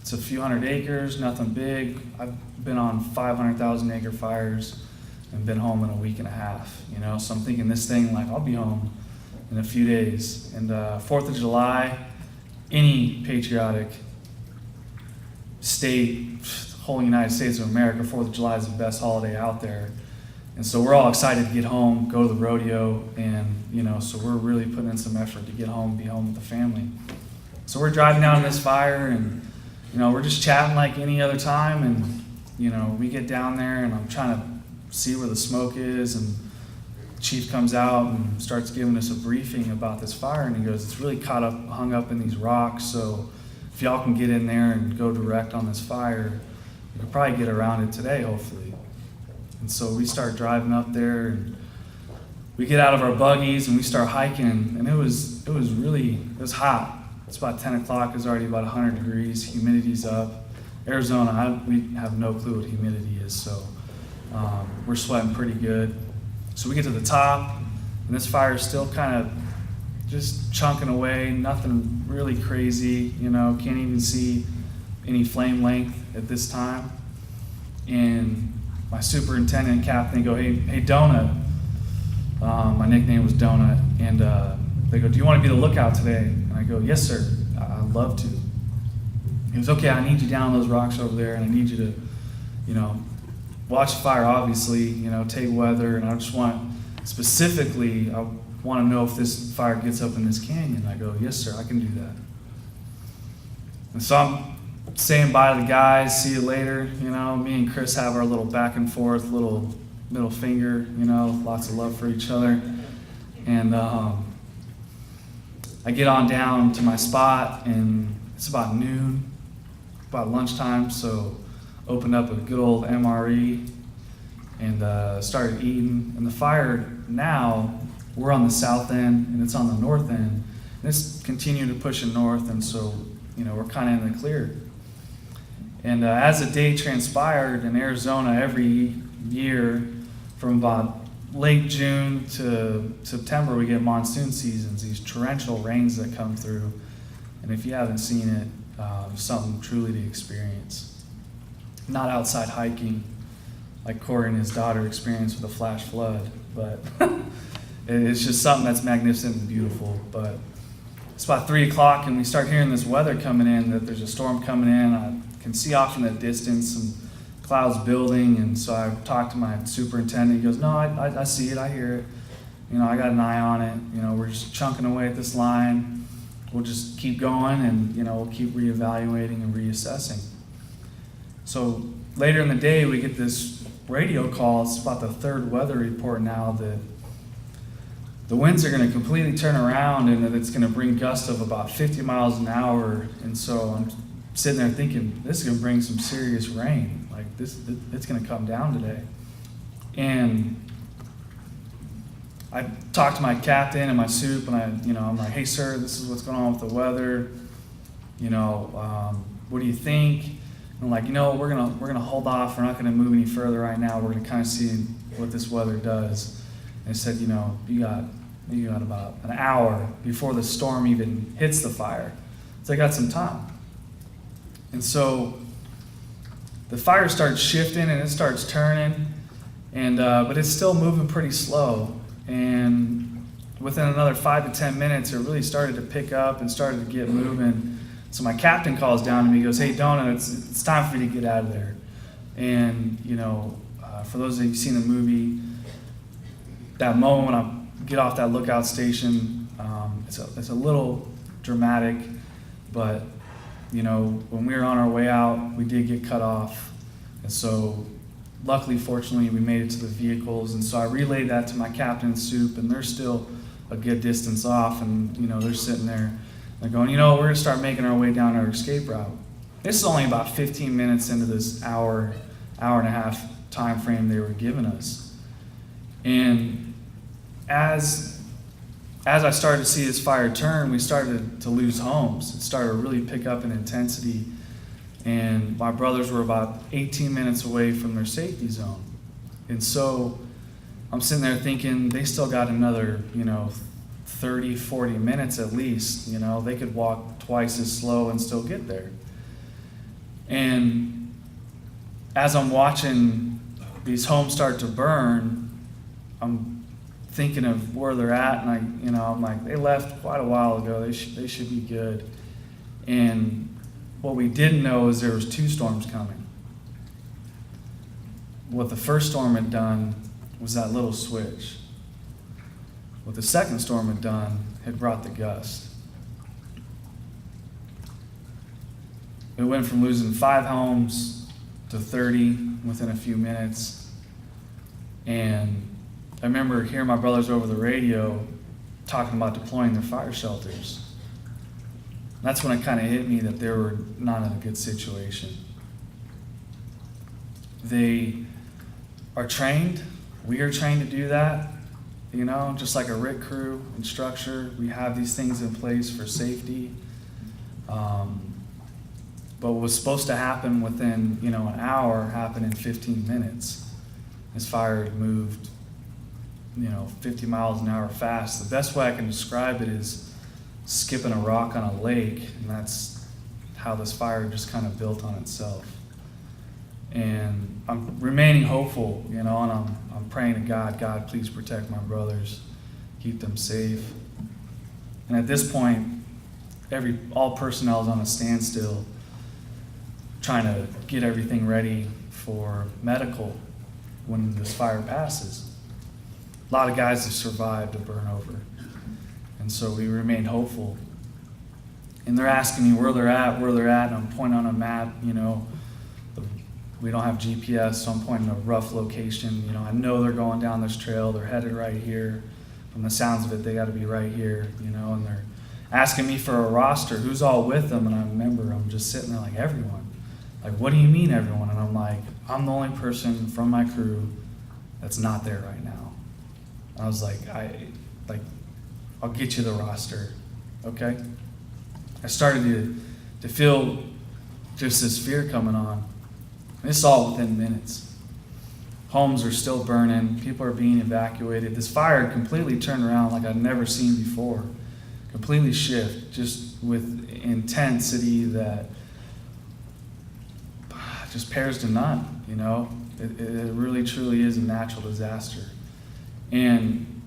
It's a few hundred acres, nothing big. I've been on 500,000 acre fires and been home in a week and a half, you know? So I'm thinking this thing, like, I'll be home in a few days. And 4th of July, any patriotic state, whole United States of America, 4th of July is the best holiday out there. And so we're all excited to get home, go to the rodeo, and, you know, so we're really putting in some effort to get home, be home with the family. So we're driving down this fire, and, you know, we're just chatting like any other time, and, you know, we get down there, and I'm trying to see where the smoke is, and the chief comes out and starts giving us a briefing about this fire, and he goes, it's really hung up in these rocks, so if y'all can get in there and go direct on this fire, you could probably get around it today, hopefully. And so we start driving up there, and we get out of our buggies, and we start hiking, and it was hot. It's about 10 o'clock, it's already about 100 degrees, humidity's up. Arizona, we have no clue what humidity is, so we're sweating pretty good. So we get to the top, and this fire is still kind of just chunking away, nothing really crazy, you know, can't even see any flame length at this time. And my superintendent and captain go, hey Donut. My nickname was Donut, and they go, do you want to be the lookout today? And I go, yes, sir, I'd love to. He goes, okay, I need you down on those rocks over there, and I need you to, you know, watch the fire, obviously, you know, take weather, and I just want, specifically, I want to know if this fire gets up in this canyon. I go, yes, sir, I can do that. And so I'm saying bye to the guys, see you later, you know, me and Chris have our little back and forth, little middle finger, you know, lots of love for each other. And I get on down to my spot, and it's about noon, about lunchtime, so opened up a good old MRE and started eating. And the fire now, we're on the south end, and it's on the north end. And it's continuing to push it north, and so, you know, we're kind of in the clear. And as the day transpired in Arizona, every year from about late June to September, we get monsoon seasons, these torrential rains that come through. And if you haven't seen it, something truly to experience. Not outside hiking like Corey and his daughter experienced with a flash flood, but it's just something that's magnificent and beautiful. But it's about 3 o'clock, and we start hearing this weather coming in, that there's a storm coming in. I can see off in the distance some clouds building, and so I talked to my superintendent. He goes, no, I see it, I hear it. You know, I got an eye on it. You know, we're just chunking away at this line. We'll just keep going, and, you know, we'll keep reevaluating and reassessing. So later in the day, we get this radio call. It's about the third weather report now that the winds are going to completely turn around and that it's going to bring gusts of about 50 miles an hour. And so I'm sitting there thinking, this is going to bring some serious rain. Like it's going to come down today. And I talked to my captain and my soup, and I'm like, hey sir, this is what's going on with the weather. What do you think? And I'm like, we're gonna hold off. We're not gonna move any further right now. We're gonna kind of see what this weather does. And I said, you got about an hour before the storm even hits the fire. So I got some time. And so the fire starts shifting and it starts turning, and but it's still moving pretty slow. And within another 5 to 10 minutes, it really started to pick up and started to get moving. So my captain calls down to me, he goes, hey, Donut, it's time for you to get out of there. And, for those of you who've seen the movie, that moment when I get off that lookout station, it's a little dramatic, but, when we were on our way out, we did get cut off. And so luckily, fortunately, we made it to the vehicles. And so I relayed that to my captain and soup, and they're still a good distance off, and, they're sitting there. They're going, we're going to start making our way down our escape route. This is only about 15 minutes into this hour and a half time frame they were giving us. And as I started to see this fire turn, we started to lose homes. It started to really pick up in intensity. And my brothers were about 18 minutes away from their safety zone. And so I'm sitting there thinking they still got another, 30, 40 minutes at least. They could walk twice as slow and still get there. And as I'm watching these homes start to burn, I'm thinking of where they're at, and I'm like, they left quite a while ago. They should be good. And what we didn't know is there was 2 storms coming. What the first storm had done was that little switch. What the second storm had done had brought the gust. It went from losing 5 homes to 30 within a few minutes. And I remember hearing my brothers over the radio talking about deploying their fire shelters. That's when it kind of hit me that they were not in a good situation. They are trained. We are trained to do that. Just like a RIT crew and structure, we have these things in place for safety. But what was supposed to happen within, an hour happened in 15 minutes. This fire had moved, 50 miles an hour fast. The best way I can describe it is skipping a rock on a lake, and that's how this fire just kind of built on itself. And I'm remaining hopeful, and I'm praying to God, please protect my brothers, keep them safe. And at this point, all personnel is on a standstill, trying to get everything ready for medical when this fire passes. A lot of guys have survived a burn over, and so we remain hopeful. And they're asking me where they're at, and I'm pointing on a map, we don't have GPS, so I'm pointing a rough location. I know they're going down this trail, they're headed right here. From the sounds of it, they gotta be right here, and they're asking me for a roster, who's all with them, and I remember I'm just sitting there like, everyone. Like, what do you mean everyone? And I'm like, I'm the only person from my crew that's not there right now. I was like, I'll get you the roster, okay? I started to feel just this fear coming on. This is all within minutes. Homes are still burning. People are being evacuated. This fire completely turned around like I'd never seen before. Completely shift, just with intensity that just pairs to none, It really, truly is a natural disaster. And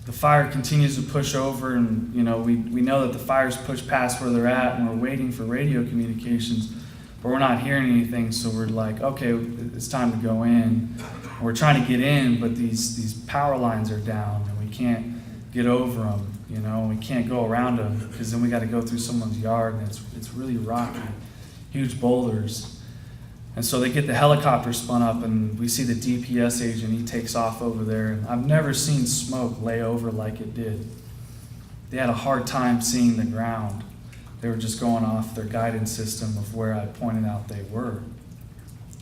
the fire continues to push over, and, we know that the fire's pushed past where they're at, and we're waiting for radio communications, but we're not hearing anything, so we're like, okay, it's time to go in. We're trying to get in, but these power lines are down, and we can't get over them, we can't go around them, because then we got to go through someone's yard, and it's really rocky, huge boulders. And so they get the helicopter spun up, and we see the DPS agent. He takes off over there, and I've never seen smoke lay over like it did. They had a hard time seeing the ground. They were just going off their guidance system of where I pointed out they were.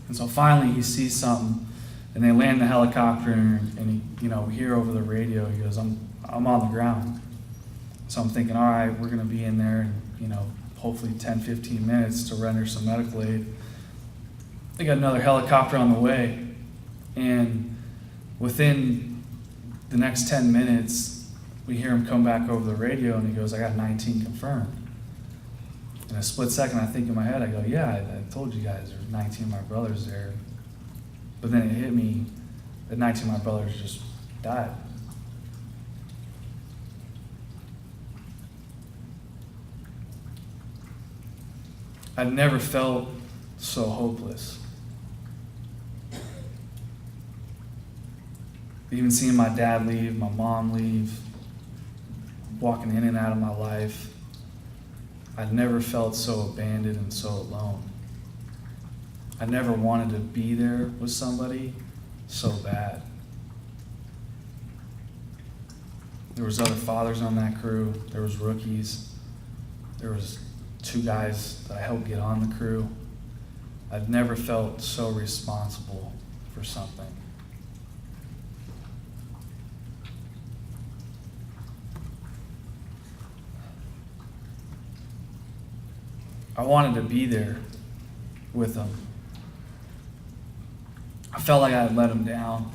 And so finally he sees something, and they land the helicopter, and he, we hear over the radio, he goes, I'm on the ground. So I'm thinking, all right, we're gonna be in there in, hopefully 10, 15 minutes to render some medical aid. They got another helicopter on the way, and within the next 10 minutes, we hear him come back over the radio, and he goes, I got 19 confirmed. In a split second, I think in my head, I go, yeah, I told you guys there's 19 of my brothers there. But then it hit me that 19 of my brothers just died. I've never felt so hopeless. Even seeing my dad leave, my mom leave, walking in and out of my life, I've never felt so abandoned and so alone. I never wanted to be there with somebody so bad. There was other fathers on that crew. There was rookies. There was 2 guys that I helped get on the crew. I've never felt so responsible for something. I wanted to be there with them. I felt like I had let them down.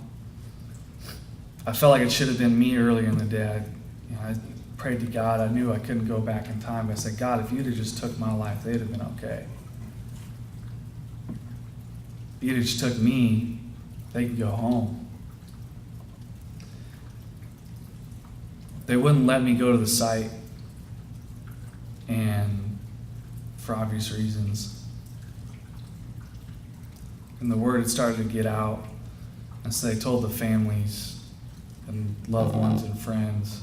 I felt like it should have been me earlier in the day. I prayed to God. I knew I couldn't go back in time. But I said, God, if you'd have just took my life, they'd have been okay. If you'd have just took me, they could go home. They wouldn't let me go to the site, and for obvious reasons. And the word had started to get out, and so they told the families and loved ones and friends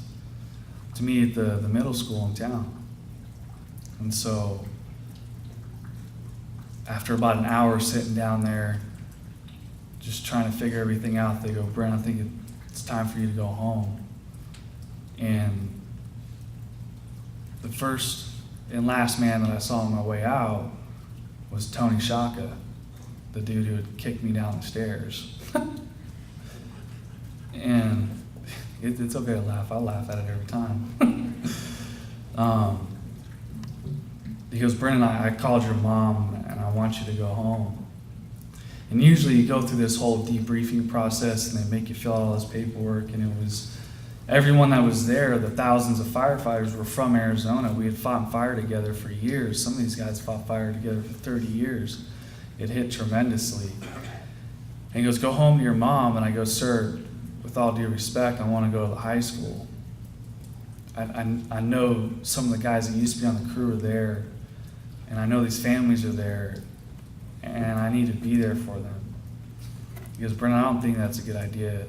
to meet at the middle school in town. And so after about an hour sitting down there just trying to figure everything out, they go, Brent, I think it's time for you to go home. And the first and last man that I saw on my way out was Tony Shaka, the dude who had kicked me down the stairs. And it's okay to laugh. I laugh at it every time. He goes, Brennan, I called your mom and I want you to go home. And usually you go through this whole debriefing process and they make you fill out all this paperwork, and it was everyone that was there, the thousands of firefighters were from Arizona. We had fought fire together for years. Some of these guys fought fire together for 30 years. It hit tremendously. And he goes, go home to your mom. And I go, sir, with all due respect, I want to go to the high school. I know some of the guys that used to be on the crew are there, and I know these families are there, and I need to be there for them. He goes, Brennan, I don't think that's a good idea.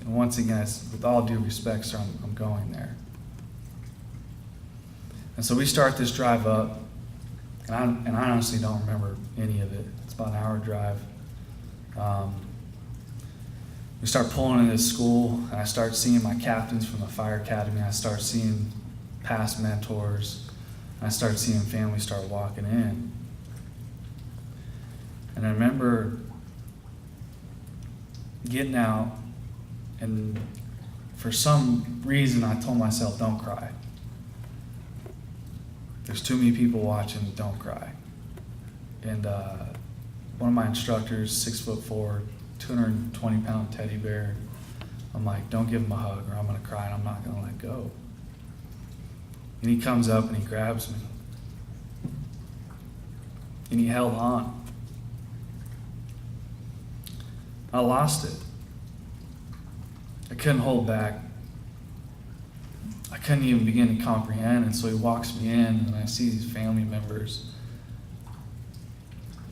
And once again, with all due respect, sir, I'm going there. And so we start this drive up, and I honestly don't remember any of it. It's about an hour drive. We start pulling into this school, and I start seeing my captains from the fire academy. I start seeing past mentors. I start seeing families start walking in. And I remember getting out, and for some reason I told myself, don't cry. There's too many people watching, don't cry. And one of my instructors, 6'4", 220-pound teddy bear, I'm like, don't give him a hug or I'm gonna cry and I'm not gonna let go. And he comes up and he grabs me. And he held on. I lost it. I couldn't hold back. I couldn't even begin to comprehend. And so he walks me in, and I see these family members.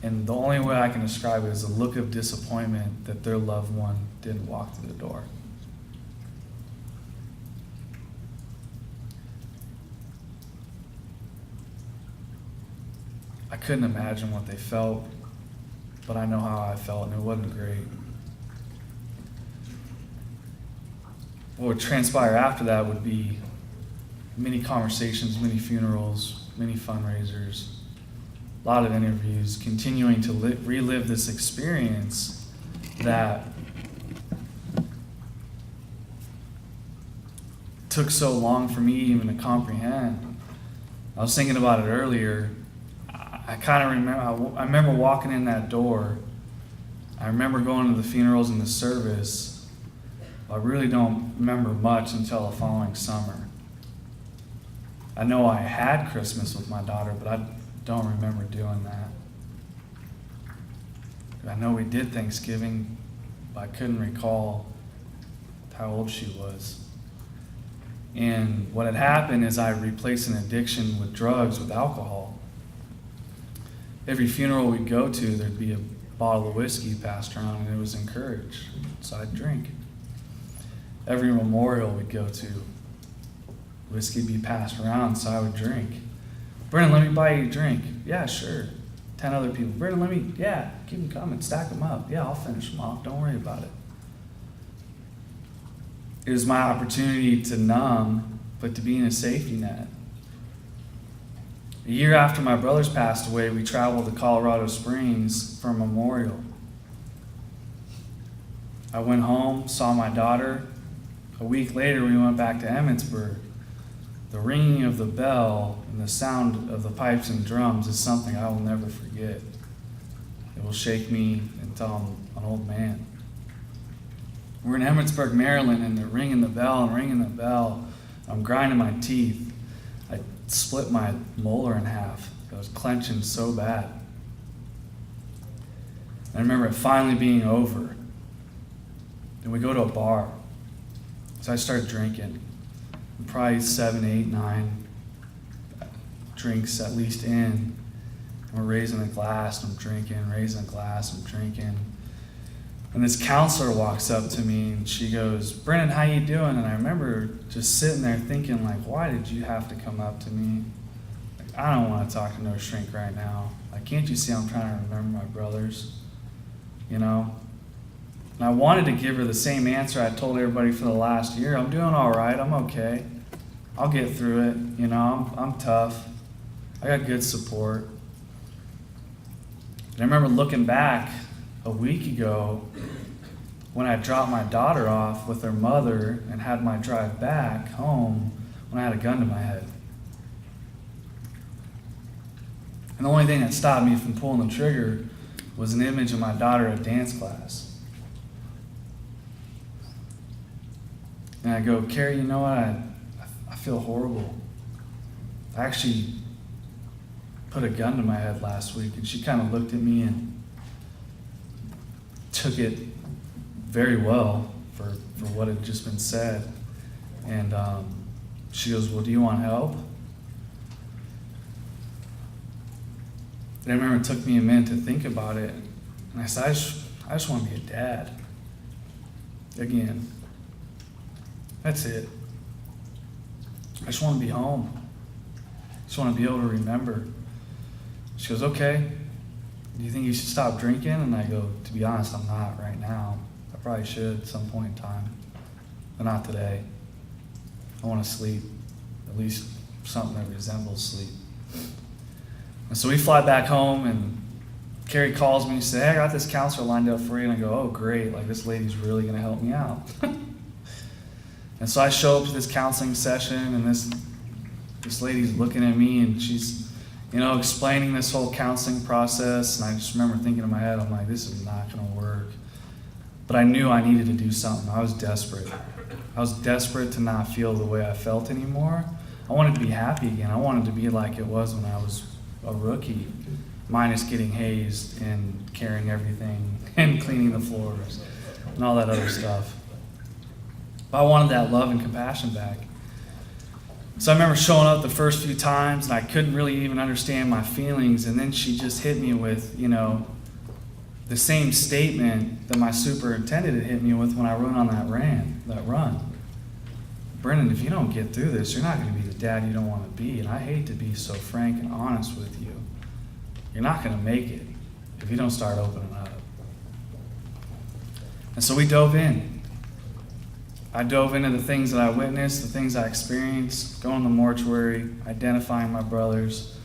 And the only way I can describe it is a look of disappointment that their loved one didn't walk through the door. I couldn't imagine what they felt. but I know how I felt, and it wasn't great. What would transpire after that would be many conversations, many funerals, many fundraisers, a lot of interviews, continuing to relive this experience that took so long for me even to comprehend. I was thinking about it earlier. I kind of remember, I remember walking in that door. I remember going to the funerals and the service. I really don't remember much until the following summer. I know I had Christmas with my daughter, but I don't remember doing that. I know we did Thanksgiving, but I couldn't recall how old she was. And what had happened is I replaced an addiction with drugs with alcohol. Every funeral we'd go to, there'd be a bottle of whiskey passed around, and it was encouraged, so I'd drink. Every memorial we'd go to, whiskey would be passed around, so I would drink. Brennan, let me buy you a drink. Yeah, sure. 10 other people. Brennan, yeah, keep them coming, stack them up. Yeah, I'll finish them off, don't worry about it. It was my opportunity to numb, but to be in a safety net. A year after my brothers passed away, we traveled to Colorado Springs for a memorial. I went home, saw my daughter. A week later, we went back to Emmitsburg. The ringing of the bell and the sound of the pipes and drums is something I will never forget. It will shake me until I'm an old man. We're in Emmitsburg, Maryland, and they're ringing the bell and ringing the bell. I'm grinding my teeth. I split my molar in half. I was clenching so bad. I remember it finally being over. And we go to a bar. So I started drinking. Probably 7, 8, 9 drinks at least in. And we're raising a glass, and I'm drinking, raising a glass, I'm drinking. And this counselor walks up to me and she goes, Brennan, how you doing? And I remember just sitting there thinking, like, why did you have to come up to me? Like, I don't want to talk to no shrink right now. Like, can't you see I'm trying to remember my brothers? You know? And I wanted to give her the same answer I told everybody for the last year. I'm doing all right. I'm okay. I'll get through it. You know, I'm tough. I got good support. And I remember looking back a week ago when I dropped my daughter off with her mother and had my drive back home when I had a gun to my head. And the only thing that stopped me from pulling the trigger was an image of my daughter at dance class. And I go, Carrie, you know what? I feel horrible. I actually put a gun to my head last week. And she kind of looked at me and took it very well for what had just been said. And she goes, well, do you want help? And I remember it took me a minute to think about it. And I said, I just want to be a dad. Again. That's it. I just want to be home. I just want to be able to remember. She goes, okay. Do you think you should stop drinking? And I go, to be honest, I'm not right now. I probably should at some point in time, but not today. I want to sleep, at least something that resembles sleep. And so we fly back home, and Carrie calls me and says, hey, I got this counselor lined up for you. And I go, oh, great, like this lady's really going to help me out. And so I show up to this counseling session, and this lady's looking at me, and she's, you know, explaining this whole counseling process. And I just remember thinking in my head, I'm like, this is not going to work. But I knew I needed to do something. I was desperate. I was desperate to not feel the way I felt anymore. I wanted to be happy again. I wanted to be like it was when I was a rookie, minus getting hazed and carrying everything and cleaning the floors and all that other stuff. But I wanted that love and compassion back. So I remember showing up the first few times, and I couldn't really even understand my feelings. And then she just hit me with, you know, the same statement that my superintendent had hit me with when I went on that run. Brennan, if you don't get through this, you're not going to be the dad you don't want to be. And I hate to be so frank and honest with you. You're not going to make it if you don't start opening up. And so we dove in. I dove into the things that I witnessed, the things I experienced, going to the mortuary, identifying my brothers,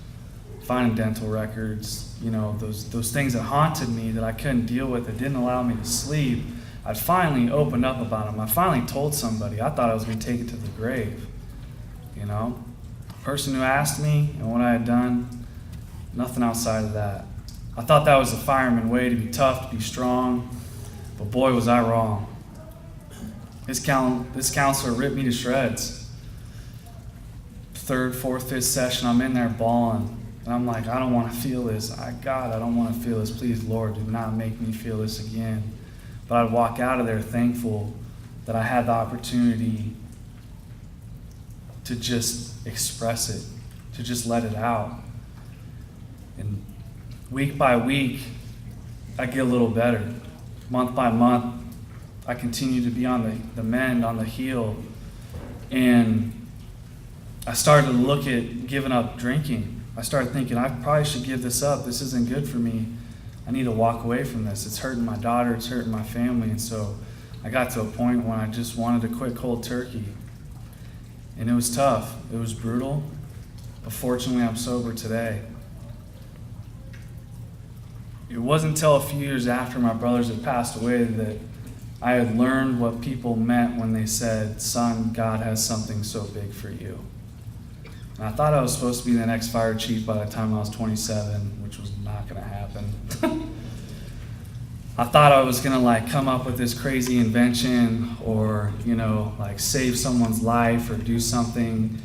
finding dental records, those things that haunted me that I couldn't deal with, that didn't allow me to sleep. I'd finally opened up about them. I finally told somebody. I thought I was going to take it to the grave. Person who asked me and what I had done, nothing outside of that. I thought that was the fireman way, to be tough, to be strong, but boy, was I wrong. This counselor ripped me to shreds. Third, fourth, fifth session, I'm in there bawling. And I'm like, I don't want to feel this. God, I don't want to feel this. Please, Lord, do not make me feel this again. But I'd walk out of there thankful that I had the opportunity to just express it, to just let it out. And week by week, I get a little better. Month by month, I continue to be on the mend, on the heel. And I started to look at giving up drinking. I started thinking, I probably should give this up. This isn't good for me. I need to walk away from this. It's hurting my daughter. It's hurting my family. And so I got to a point when I just wanted to quit cold turkey. And it was tough. It was brutal. But fortunately, I'm sober today. It wasn't until a few years after my brothers had passed away that I had learned what people meant when they said, son, God has something so big for you. And I thought I was supposed to be the next fire chief by the time I was 27, which was not going to happen. I thought I was going to come up with this crazy invention or, save someone's life or do something.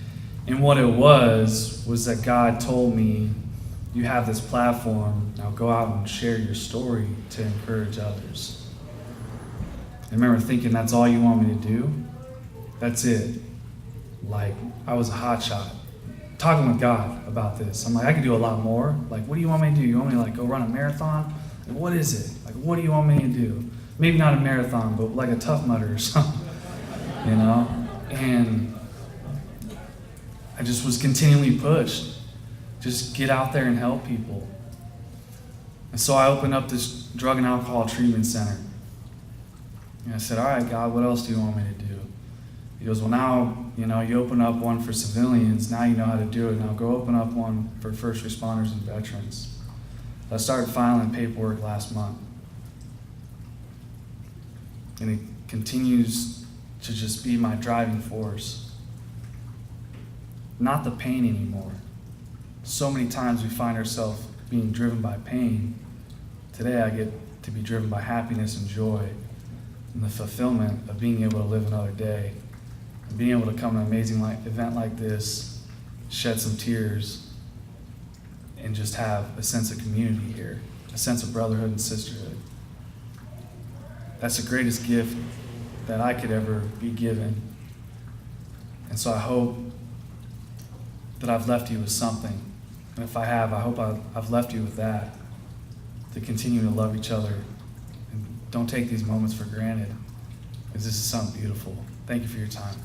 And what it was that God told me, you have this platform, now go out and share your story to encourage others. I remember thinking, that's all you want me to do? That's it. I was a hotshot. Talking with God about this. I'm like, I could do a lot more. What do you want me to do? You want me to go run a marathon? What is it? What do you want me to do? Maybe not a marathon, but a Tough Mudder or something. And I just was continually pushed. Just get out there and help people. And so I opened up this drug and alcohol treatment center. And I said, all right, God, what else do you want me to do? He goes, well, now, you open up one for civilians. Now you know how to do it. Now go open up one for first responders and veterans. I started filing paperwork last month. And it continues to just be my driving force. Not the pain anymore. So many times we find ourselves being driven by pain. Today I get to be driven by happiness and joy and the fulfillment of being able to live another day. And being able to come to an amazing event like this, shed some tears, and just have a sense of community here, a sense of brotherhood and sisterhood. That's the greatest gift that I could ever be given. And so I hope that I've left you with something. And if I have, I hope I've left you with that, to continue to love each other. And don't take these moments for granted, because this is something beautiful. Thank you for your time.